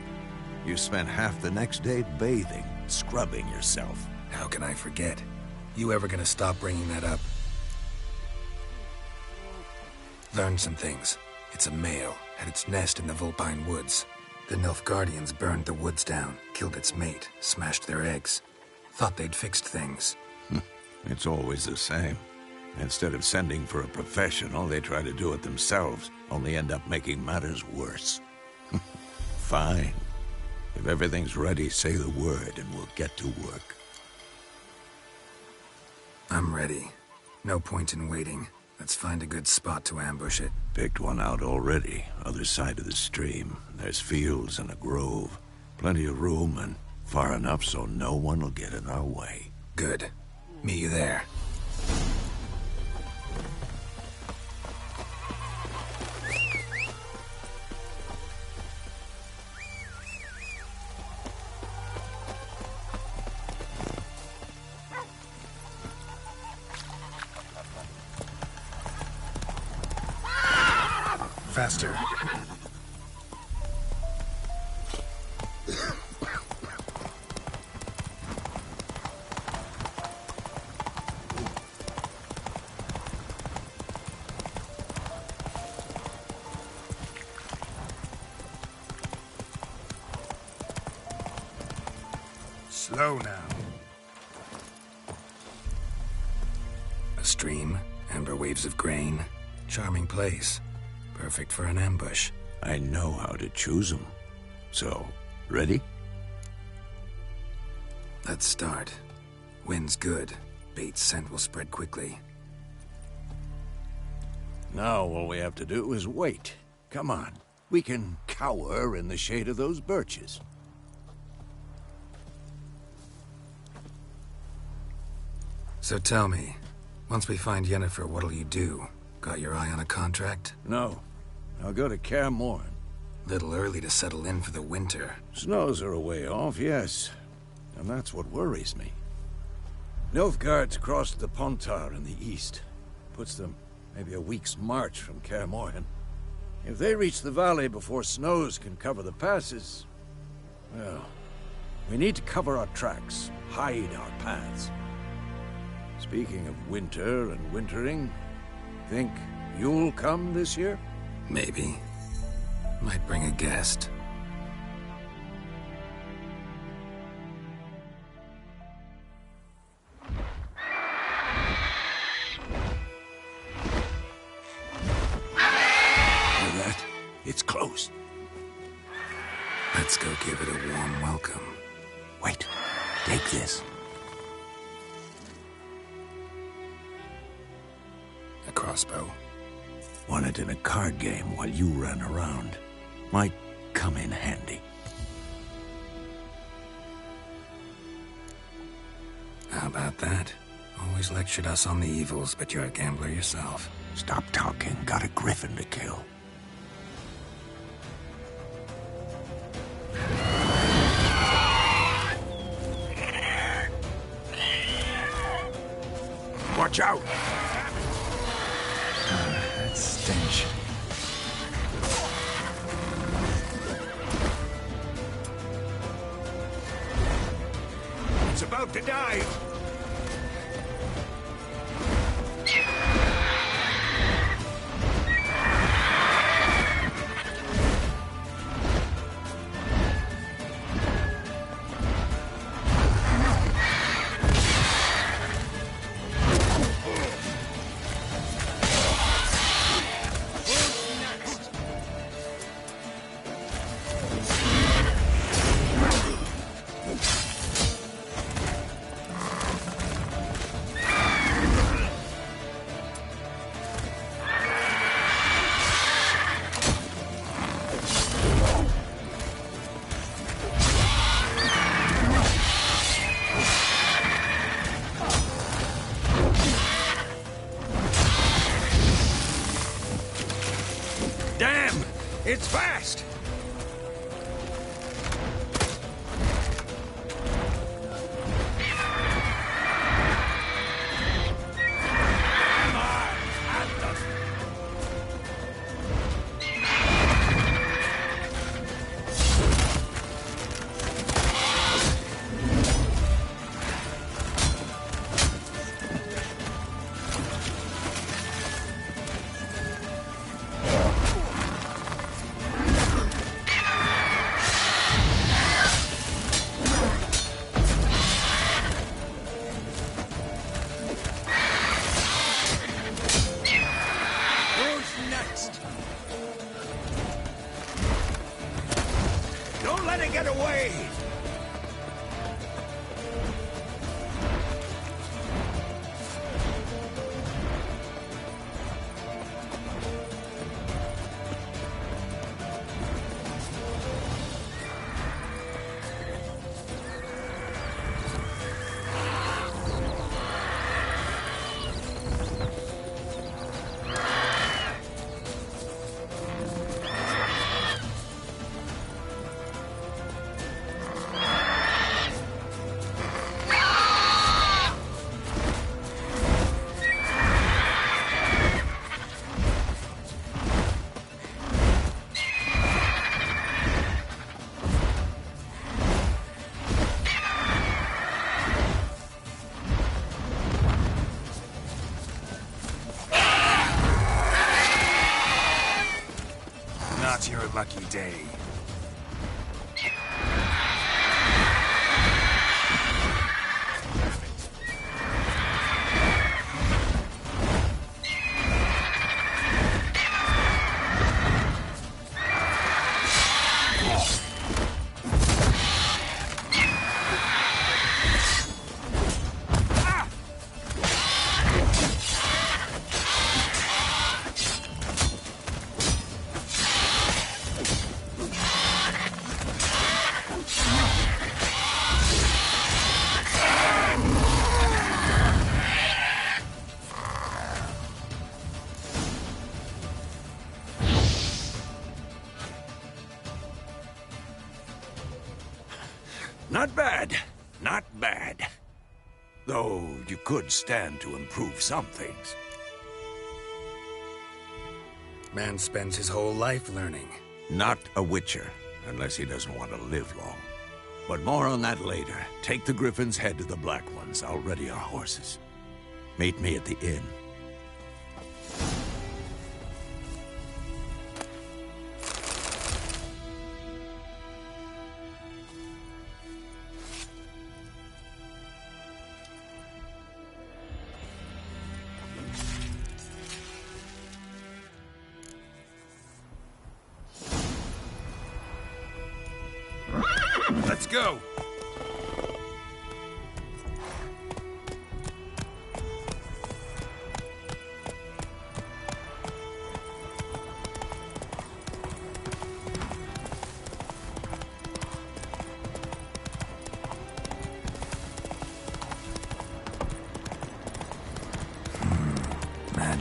You spent half the next day bathing, scrubbing yourself. How can I forget? You ever gonna stop bringing that up? Learned some things. It's a male, had its nest in the Vulpine Woods. The Nilfgaardians burned the woods down, killed its mate, smashed their eggs. Thought they'd fixed things. It's always the same. Instead of sending for a professional, they try to do it themselves, only end up making matters worse. Fine. If everything's ready, say the word and we'll get to work. I'm ready. No point in waiting. Let's find a good spot to ambush it. Picked one out already, other side of the stream. There's fields and a grove. Plenty of room and far enough so no one will get in our way. Good. Meet you there. Faster. Slow now. A stream, amber waves of grain. Charming place. Perfect for an ambush. I know how to choose them. So, ready? Let's start. Wind's good. Bait's scent will spread quickly. Now all we have to do is wait. Come on. We can cower in the shade of those birches. So tell me, once we find Yennefer, what'll you do? Got your eye on a contract? No. I'll go to Kaer Morhen. Little early to settle in for the winter. Snows are a way off, yes. And that's what worries me. Nilfgaard's crossed the Pontar in the east. Puts them maybe a week's march from Kaer Morhen. If they reach the valley before snows can cover the passes, well, we need to cover our tracks, hide our paths. Speaking of winter and wintering, think you'll come this year? Maybe. Might bring a guest. Hear that? It's close. Let's go give it a warm welcome. Wait. Take this. A crossbow. Won it in a card game while you ran around. Might come in handy. How about that? Always lectured us on the evils, but you're a gambler yourself. Stop talking. Got a griffin to kill. Watch out! That stench. It's about to die! Damn! It's fast! Don't let it get away! Not your lucky day. Not bad. Not bad. Though you could stand to improve some things. Man spends his whole life learning. Not a witcher, unless he doesn't want to live long. But more on that later. Take the Griffin's head to the Black Ones. I'll ready our horses. Meet me at the inn. Let's go!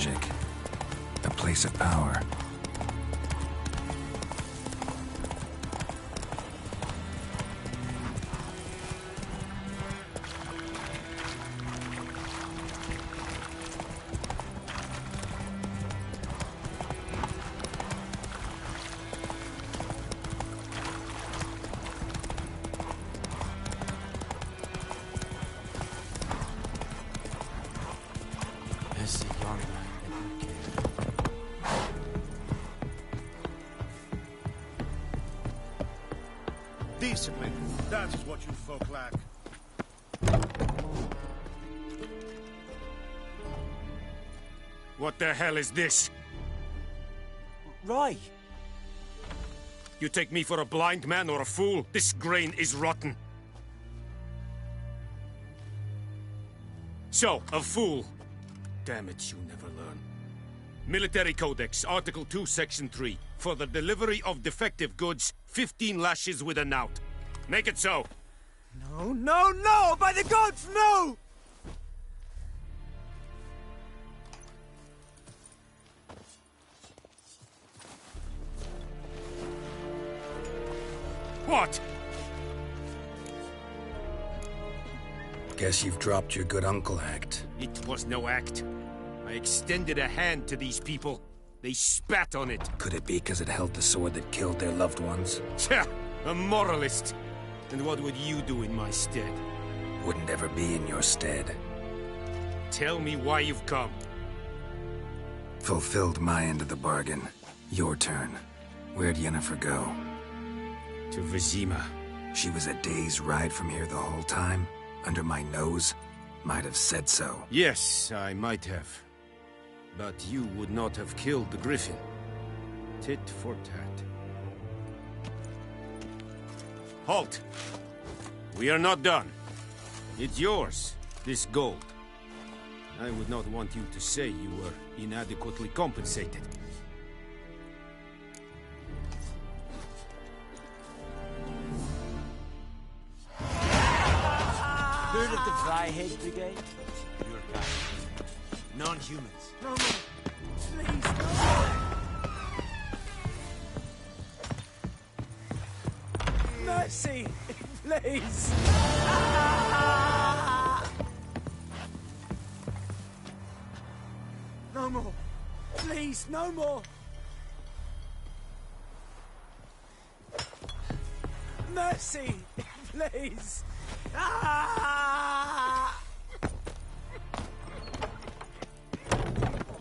magic. A place of power. Discipline, that is what you folk lack. What the hell is this? Rye! You take me for a blind man or a fool? This grain is rotten. So, a fool. Damn it, you never learn. Military Codex, Article 2, Section 3. For the delivery of defective goods, 15 lashes with a knout. Make it so. No, no, no! By the gods, no! What? Guess you've dropped your good uncle act. It was no act. I extended a hand to these people. They spat on it. Could it be because it held the sword that killed their loved ones? Tja, a moralist. And what would you do in my stead? Wouldn't ever be in your stead. Tell me why you've come. Fulfilled my end of the bargain. Your turn. Where'd Yennefer go? To Vizima. She was a day's ride from here the whole time? Under my nose? Might have said so. Yes, I might have. But you would not have killed the griffin. Tit for tat. Halt! We are not done. It's yours, this gold. I would not want you to say you were inadequately compensated. Heard of the Fryhead Brigade? Your kind. Non-humans. No more. Please, no more. Mercy! Please! No more. Please, no more. Mercy! Please!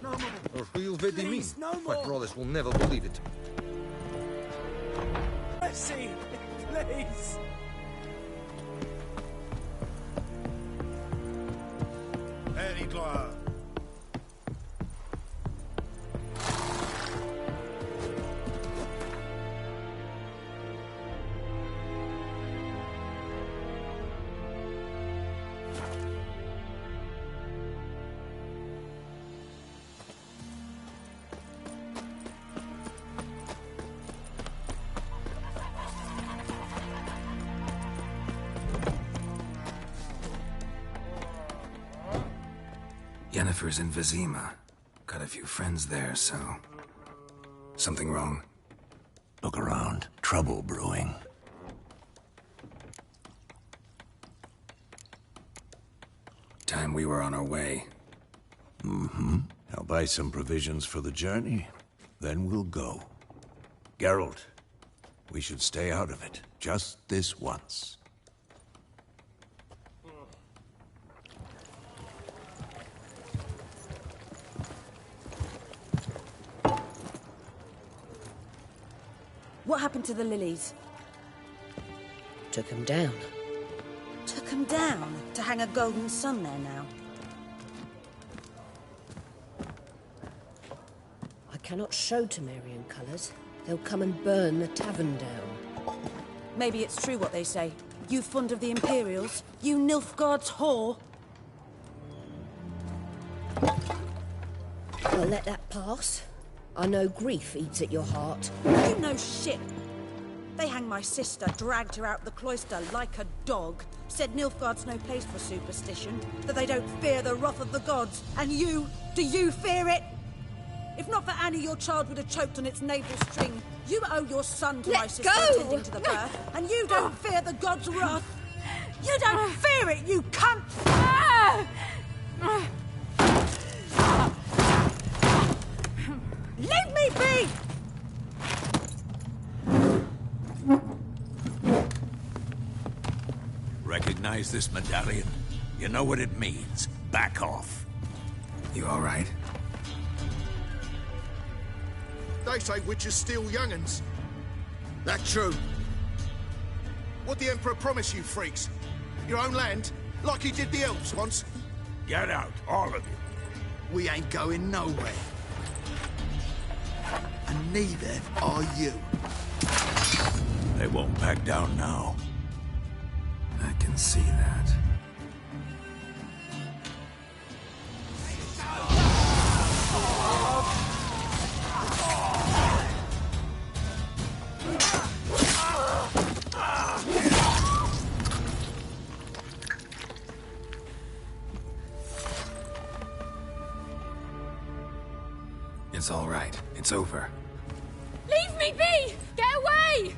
No more. A real vedi mean. Please, no My more. brothers will never believe it. Mercy! Please! Aide-toi. Yennefer's in Vizima. Got a few friends there, so... Something wrong? Look around. Trouble brewing. Time we were on our way. Mm-hmm. I'll buy some provisions for the journey. Then we'll go. Geralt, we should stay out of it. Just this once. What happened to the lilies? Took him down. Took them down to hang a golden sun there now. I cannot show Temerian colours. They'll come and burn the tavern down. Maybe it's true what they say. You fond of the Imperials? You Nilfgaard's whore? I'll let that pass. I know grief eats at your heart. You know shit. They hanged my sister, dragged her out the cloister like a dog. Said Nilfgaard's no place for superstition, that they don't fear the wrath of the gods. And you, do you fear it? If not for Annie, your child would have choked on its navel string. You owe your son to my sister attending to the birth, and you don't fear the gods' wrath. You don't fear it, you cunt! Leave me be! Recognize this medallion? You know what it means. Back off. You all right? They say witches steal young'uns. That true? What the Emperor promise you, freaks? Your own land? Like he did the elves once? Get out, all of you. We ain't going nowhere. And neither are you. They won't back down now. I can see that. It's all right. It's over. Leave me be! Get away!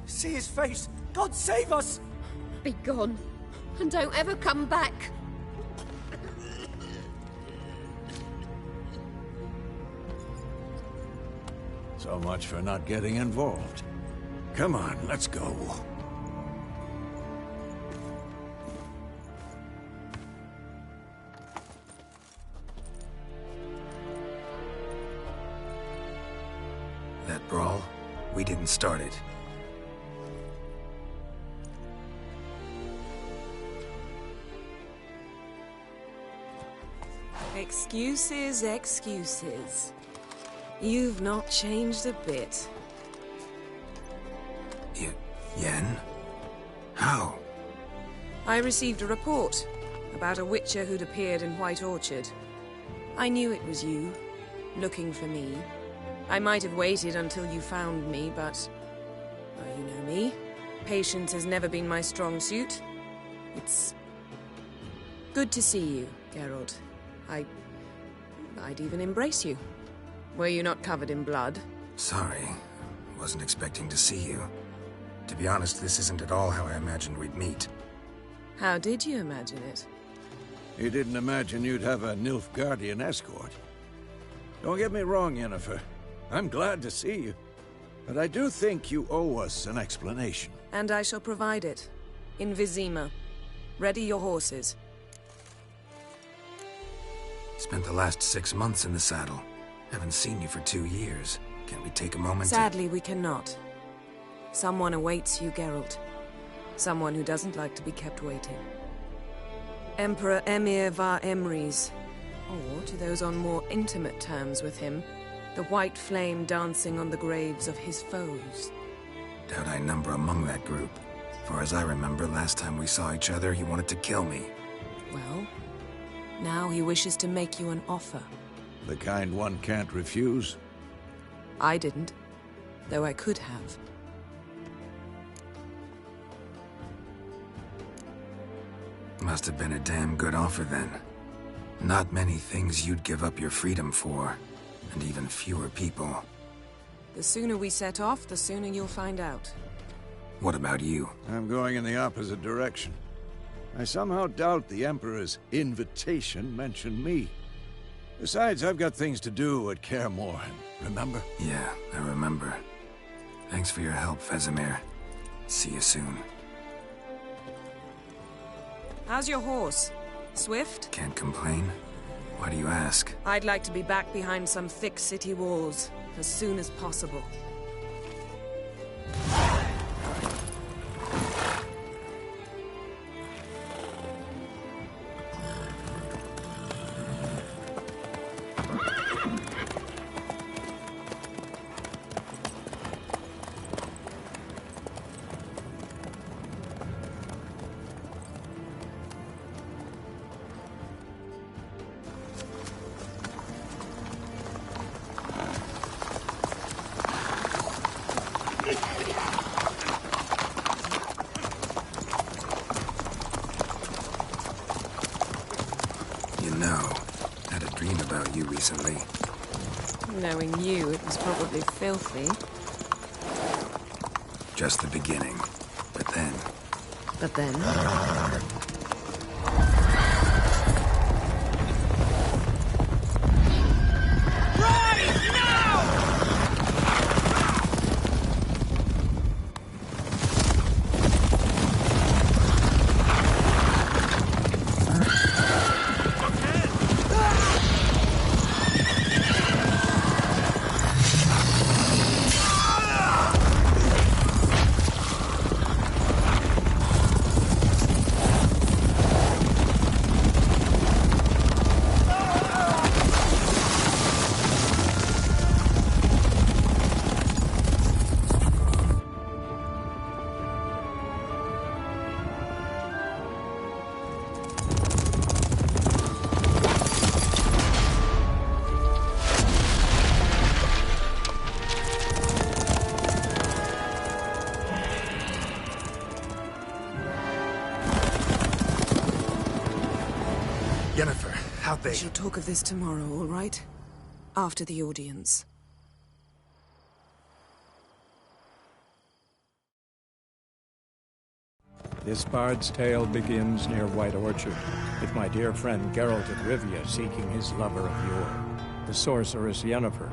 See his face! God save us! Be gone, and don't ever come back. So much for not getting involved. Come on, let's go. That brawl, we didn't start it. Excuses, excuses. You've not changed a bit. Yen? How? I received a report about a witcher who'd appeared in White Orchard. I knew it was you, looking for me. I might have waited until you found me, but... well, you know me. Patience has never been my strong suit. It's... good to see you, Geralt. I'd even embrace you. Were you not covered in blood? Sorry. Wasn't expecting to see you. To be honest, this isn't at all how I imagined we'd meet. How did you imagine it? You didn't imagine you'd have a Nilfgaardian escort. Don't get me wrong, Yennefer. I'm glad to see you. But I do think you owe us an explanation. And I shall provide it. In Vizima. Ready your horses. Spent the last 6 months in the saddle. Haven't seen you for 2 years. Can we take a moment Sadly, we cannot. Someone awaits you, Geralt. Someone who doesn't like to be kept waiting. Emperor Emir var Emrys. Or, to those on more intimate terms with him, the white flame dancing on the graves of his foes. Doubt I number among that group. For as I remember, last time we saw each other, he wanted to kill me. Well, now he wishes to make you an offer. The kind one can't refuse? I didn't, though I could have. Must have been a damn good offer then. Not many things you'd give up your freedom for, and even fewer people. The sooner we set off, the sooner you'll find out. What about you? I'm going in the opposite direction. I somehow doubt the Emperor's invitation mentioned me. Besides, I've got things to do at Kaer Morhen, remember? Yeah, I remember. Thanks for your help, Vesemir. See you soon. How's your horse? Swift? Can't complain. Why do you ask? I'd like to be back behind some thick city walls, as soon as possible. you recently? Knowing you, it was probably filthy. Just the beginning. But then... But then... Yennefer, how'd they... We shall talk of this tomorrow, all right? After the audience. This bard's tale begins near White Orchard, with my dear friend Geralt of Rivia seeking his lover of yore, the sorceress Yennefer.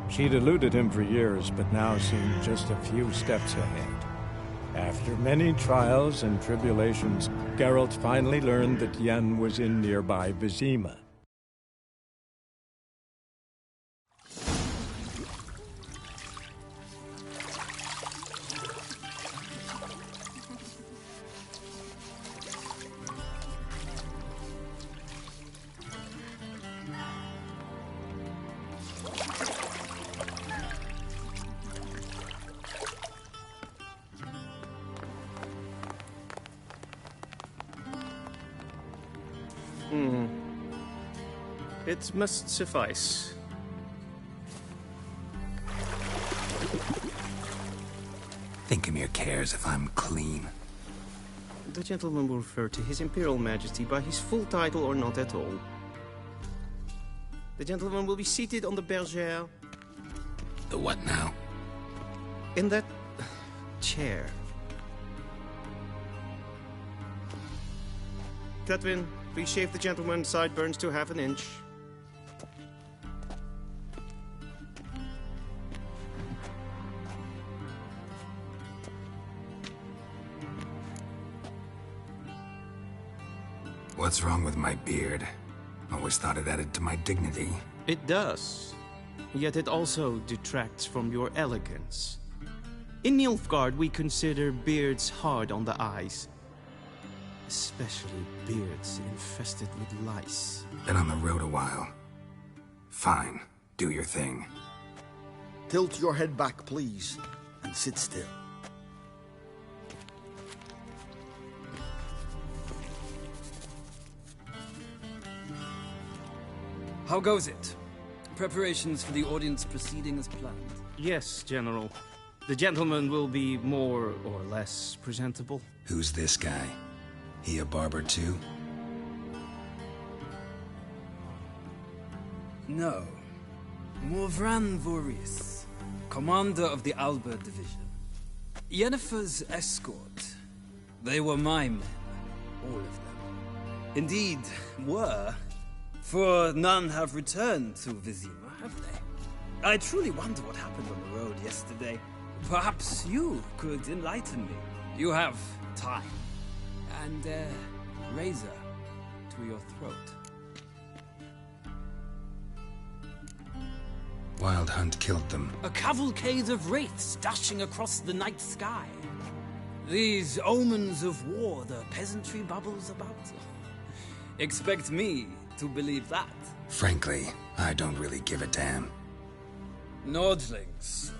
She'd eluded him for years, but now seemed just a few steps ahead. After many trials and tribulations, Geralt finally learned that Yen was in nearby Vizima. It must suffice. Thinkamere cares if I'm clean. The gentleman will refer to His Imperial Majesty by his full title or not at all. The gentleman will be seated on the bergère. The what now? In that... chair. Cutwin, please shave the gentleman's sideburns to half an inch. What's wrong with my beard? Always thought it added to my dignity. It does. Yet it also detracts from your elegance. In Nilfgaard, we consider beards hard on the eyes. Especially beards infested with lice. Been on the road a while. Fine. Do your thing. Tilt your head back, please, and sit still. How goes it? Preparations for the audience proceeding as planned? Yes, General. The gentleman will be more or less presentable. Who's this guy? He a barber too? No. Morvran Voorhis, commander of the Alba Division. Yennefer's escort. They were my men. All of them. Indeed, were. For none have returned to Vizima, have they? I truly wonder what happened on the road yesterday. Perhaps you could enlighten me. You have time. And a razor to your throat. Wild Hunt killed them. A cavalcade of wraiths dashing across the night sky. These omens of war the peasantry bubbles about. Expect me to believe that. Frankly, I don't really give a damn. Nordlings.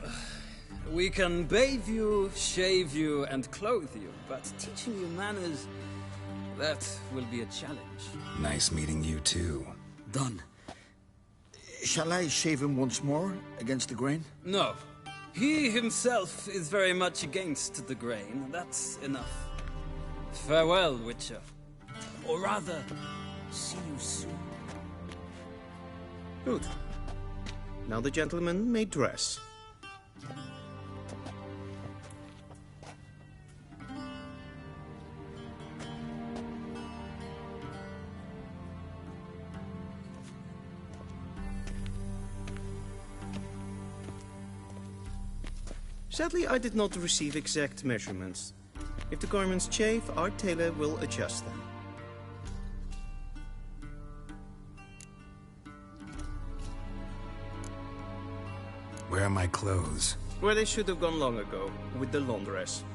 We can bathe you, shave you, and clothe you, but teaching you manners, that will be a challenge. Nice meeting you too. Done. Shall I shave him once more, against the grain? No. He himself is very much against the grain. That's enough. Farewell, Witcher. Or rather, see you soon. Good. Now the gentleman may dress. Sadly, I did not receive exact measurements. If the garments chafe, our tailor will adjust them. Where are my clothes? Where they should have gone long ago, with the laundress.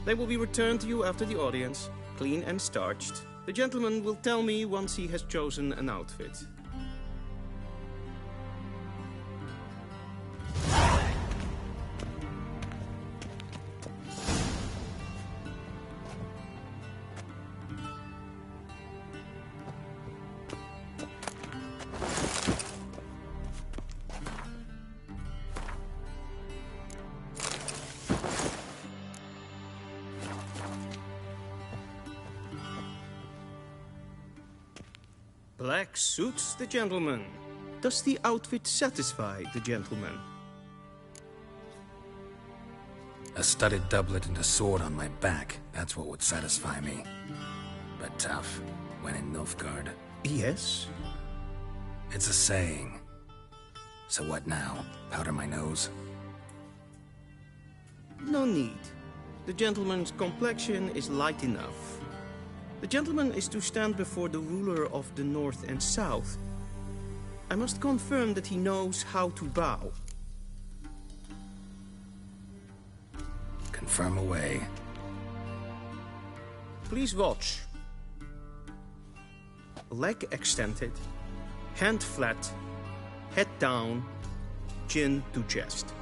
They will be returned to you after the audience, clean and starched. The gentleman will tell me once he has chosen an outfit. Black suits the gentleman. Does the outfit satisfy the gentleman? A studded doublet and a sword on my back. That's what would satisfy me. But tough, when in Nilfgaard. Yes? It's a saying. So what now? Powder my nose? No need. The gentleman's complexion is light enough. The gentleman is to stand before the ruler of the North and South. I must confirm that he knows how to bow. Confirm away. Please watch. Leg extended, hand flat, head down, chin to chest.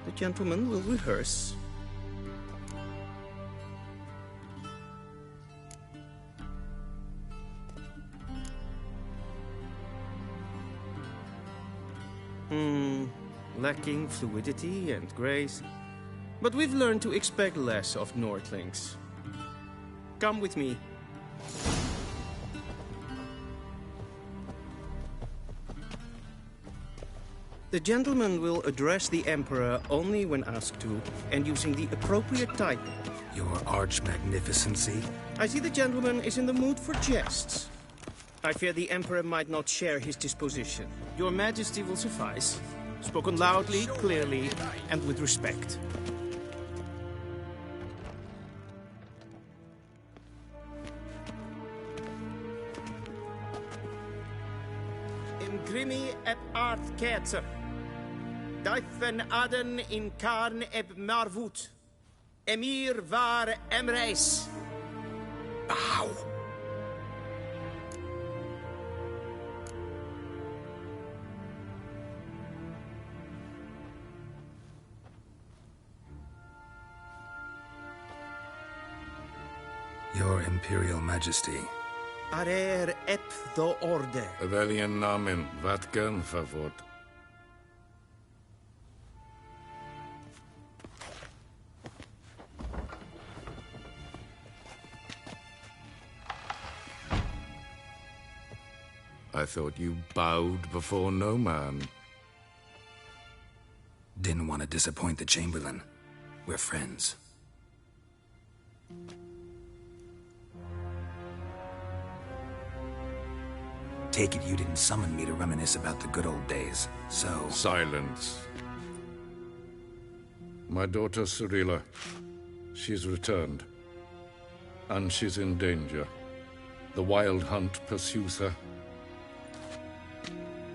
The gentleman will rehearse. Lacking fluidity and grace. But we've learned to expect less of Nordlings. Come with me. The gentleman will address the Emperor only when asked to, and using the appropriate title. Your Arch-Magnificency? I see the gentleman is in the mood for jests. I fear the Emperor might not share his disposition. Your Majesty will suffice. Spoken loudly, clearly, and with respect. In grimi eb art ketzer. Daifen aden in karn eb marvoet. Emir var emreis. Bow. Your Imperial Majesty. Arer ep do orde. Welchen Namen? Wat gern favort? I thought you bowed before no man. Didn't want to disappoint the Chamberlain. We're friends. Take it you didn't summon me to reminisce about the good old days, so... Silence. My daughter Cyrilla, she's returned. And she's in danger. The Wild Hunt pursues her.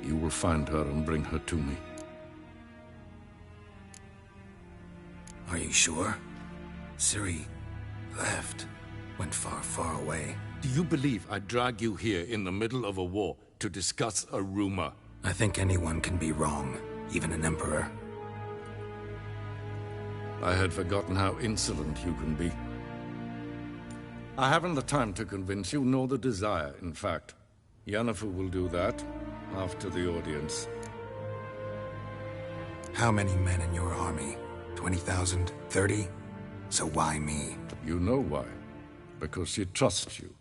You will find her and bring her to me. Are you sure? Ciri left. Went far, far away. Do you believe I'd drag you here in the middle of a war to discuss a rumor? I think anyone can be wrong, even an emperor. I had forgotten how insolent you can be. I haven't the time to convince you, nor the desire, in fact. Yennefer will do that after the audience. How many men in your army? 20,000? 30? So why me? You know why. Because she trusts you.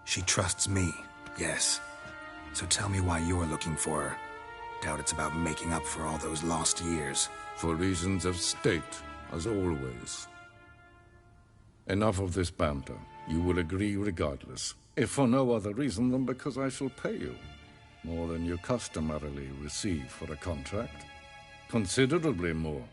She trusts me, yes. So tell me why you're looking for her. Doubt it's about making up for all those lost years. For reasons of state, as always. Enough of this banter. You will agree regardless. If for no other reason than because I shall pay you. More than you customarily receive for a contract. Considerably more.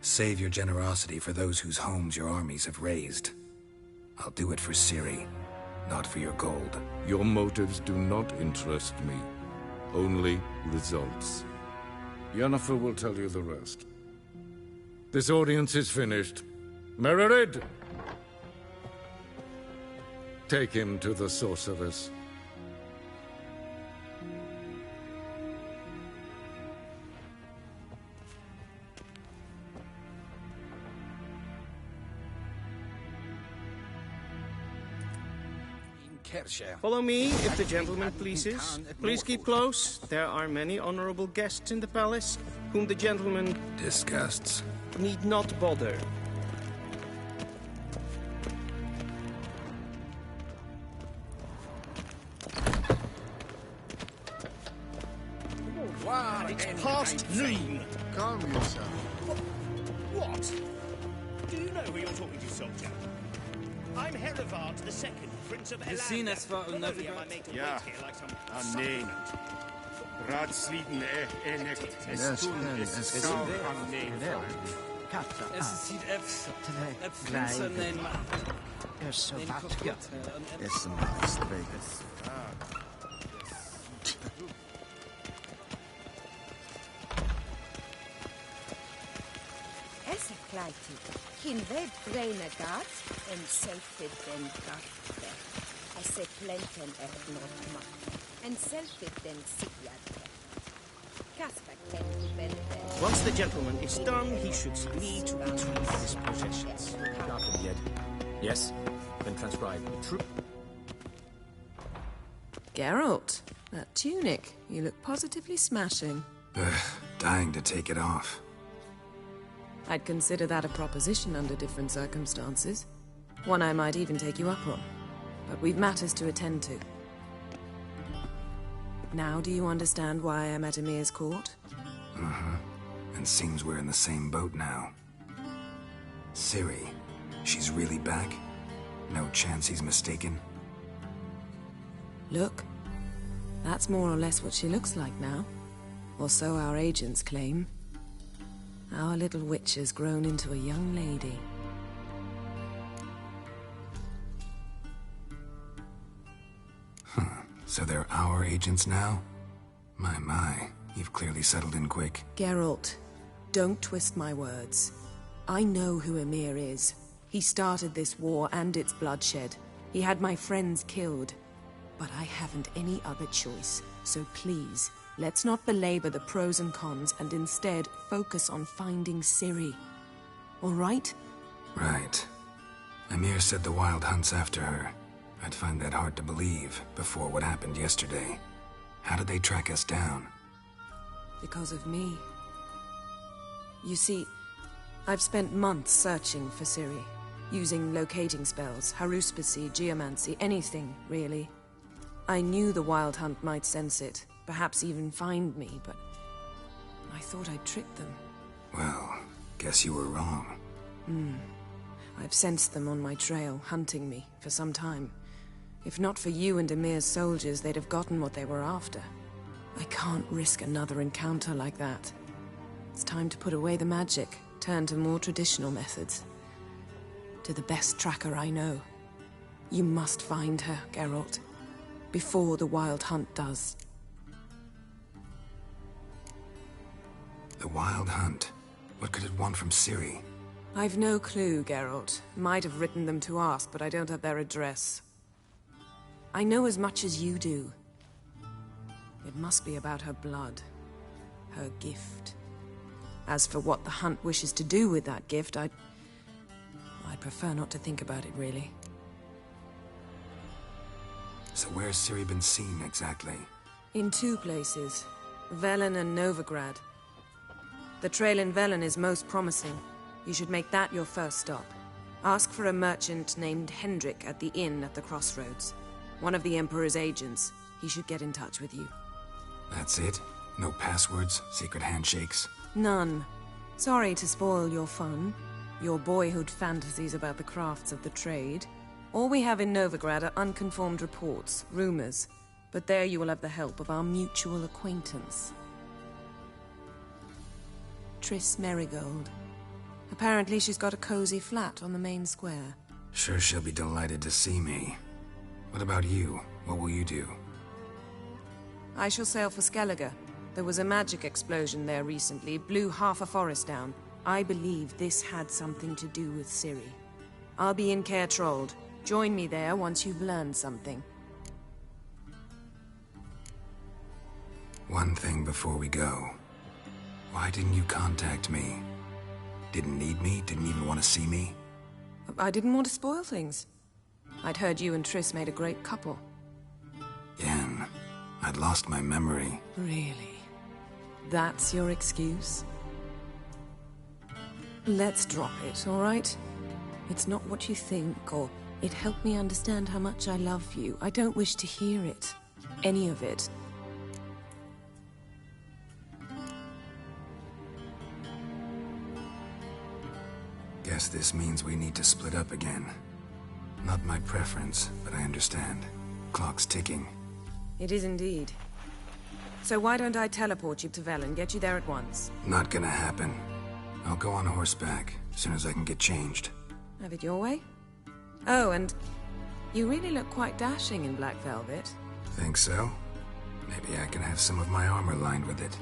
Save your generosity for those whose homes your armies have razed. I'll do it for Ciri, not for your gold. Your motives do not interest me. Only results. Yennefer will tell you the rest. This audience is finished. Mererid! Take him to the sorceress. Follow me, if the gentleman pleases. Please keep close. There are many honorable guests in the palace, whom the gentleman... disgusts. ...need not bother. It's past noon. Calm yourself. What? Do you know who you're talking to, soldier? I'm Herivard II, Prince of Elanda. Ja, aan nee. Raadsleden echt es tun es zou aan nee. Es sieht Efsa nein. Es so vatka. Es mais Vegas. Essa kleiti, hin ved breina gat, en selfid den gatte. Esse plenten not mat, en selfid den siglade. Kasper kent bente. Once the gentleman is done, he should need to retrieve his possessions. Captain Yed. Yes, been transcribed. True. Geralt, that tunic. You look positively smashing. Dying to take it off. I'd consider that a proposition under different circumstances. One I might even take you up on. But we've matters to attend to. Now do you understand why I'm at Emir's court? Uh-huh. And seems we're in the same boat now. Ciri, she's really back? No chance he's mistaken? Look. That's more or less what she looks like now. Or so our agents claim. Our little witch has grown into a young lady. So they're our agents now? My, you've clearly settled in quick. Geralt, don't twist my words. I know who Emir is. He started this war and its bloodshed. He had my friends killed. But I haven't any other choice. So please, let's not belabor the pros and cons and instead focus on finding Ciri. All right? Right. Emir said the Wild Hunt's after her. I'd find that hard to believe before what happened yesterday. How did they track us down? Because of me. You see, I've spent months searching for Ciri. Using locating spells, haruspicy, geomancy, anything, really. I knew the Wild Hunt might sense it, perhaps even find me, but I thought I'd tricked them. Well, guess you were wrong. I've sensed them on my trail, hunting me, for some time. If not for you and Emir's soldiers, they'd have gotten what they were after. I can't risk another encounter like that. It's time to put away the magic, turn to more traditional methods. To the best tracker I know. You must find her, Geralt. Before the Wild Hunt does. The Wild Hunt? What could it want from Ciri? I've no clue, Geralt. Might have written them to ask, but I don't have their address. I know as much as you do. It must be about her blood. Her gift. As for what the Hunt wishes to do with that gift, I'd prefer not to think about it, really. So where's Ciri been seen, exactly? In two places. Velen and Novigrad. The trail in Velen is most promising. You should make that your first stop. Ask for a merchant named Hendrik at the inn at the crossroads. One of the Emperor's agents. He should get in touch with you. That's it? No passwords, secret handshakes? None. Sorry to spoil your fun, your boyhood fantasies about the crafts of the trade. All we have in Novigrad are unconfirmed reports, rumors. But there you will have the help of our mutual acquaintance. Triss Merigold. Apparently she's got a cozy flat on the main square. Sure she'll be delighted to see me. What about you? What will you do? I shall sail for Skellige. There was a magic explosion there recently, blew half a forest down. I believe this had something to do with Ciri. I'll be in Caer Trold. Join me there once you've learned something. One thing before we go. Why didn't you contact me? Didn't need me? Didn't even want to see me? I didn't want to spoil things. I'd heard you and Triss made a great couple. Yen, I'd lost my memory. Really? That's your excuse? Let's drop it, all right? It's not what you think, or it helped me understand how much I love you. I don't wish to hear it. Any of it. Guess this means we need to split up again. Not my preference, but I understand. Clock's ticking. It is indeed. So why don't I teleport you to Velen, get you there at once? Not gonna happen. I'll go on horseback, as soon as I can get changed. Have it your way? Oh, and you really look quite dashing in black velvet. Think so? Maybe I can have some of my armor lined with it.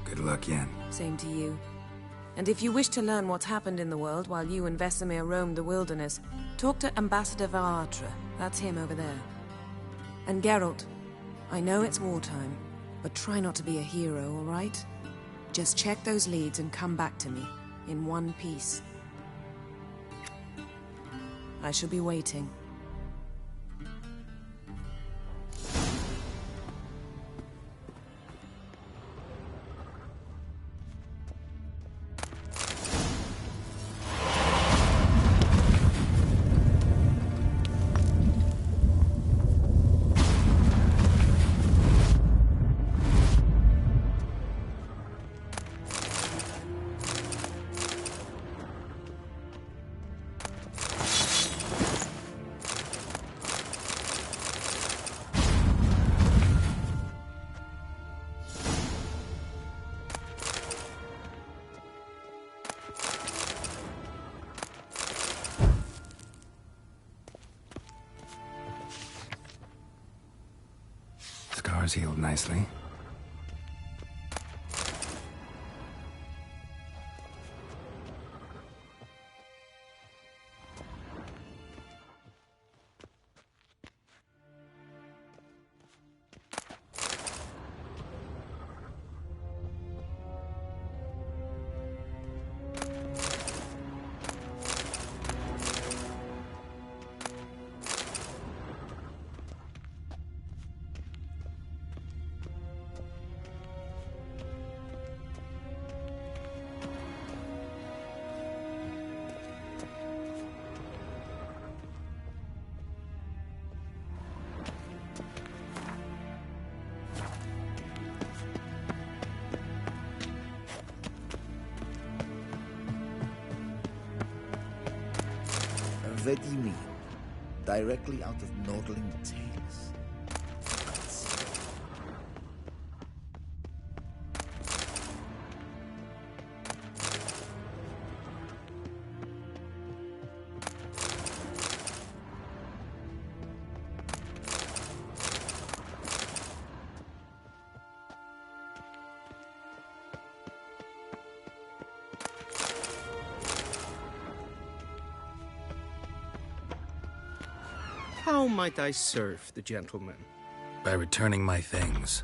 Good luck, Yen. Same to you. And if you wish to learn what's happened in the world while you and Vesemir roamed the wilderness, talk to Ambassador Varatra. That's him over there. And Geralt, I know it's wartime, but try not to be a hero, all right? Just check those leads and come back to me, in one piece. I shall be waiting. Scars healed nicely. What do you mean? Directly out of Nordling Tales? How might I serve the gentleman? By returning my things.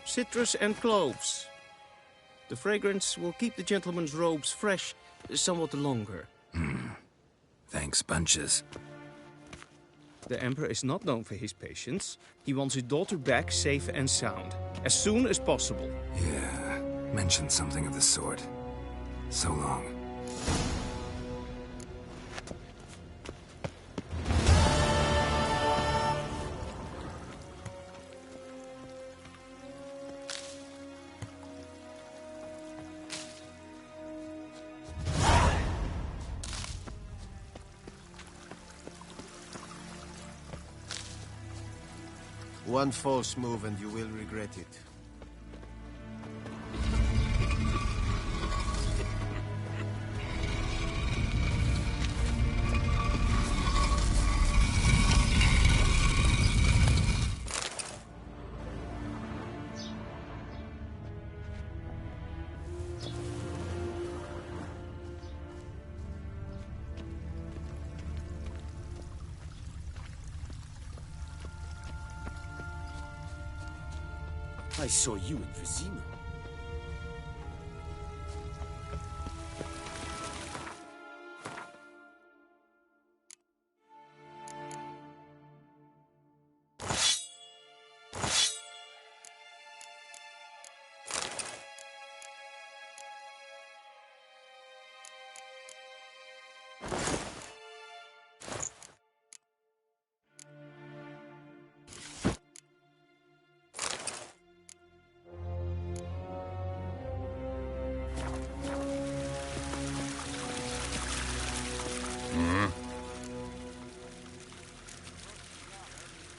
Citrus and cloves. The fragrance will keep the gentleman's robes fresh somewhat longer. Thanks, bunches. The Emperor is not known for his patience. He wants his daughter back safe and sound, as soon as possible. Yeah, mentioned something of the sort. So long. One false move and you will regret it. I saw you in Vizima.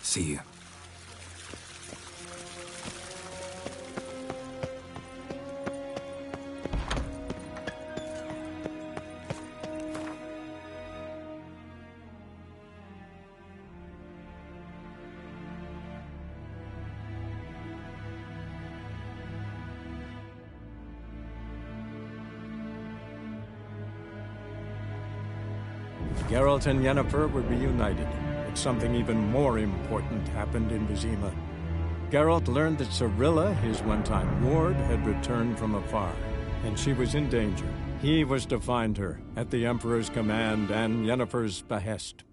See you. Geralt and Yennefer were reunited, but something even more important happened in Vizima. Geralt learned that Cirilla, his one-time ward, had returned from afar, and she was in danger. He was to find her, at the Emperor's command and Yennefer's behest.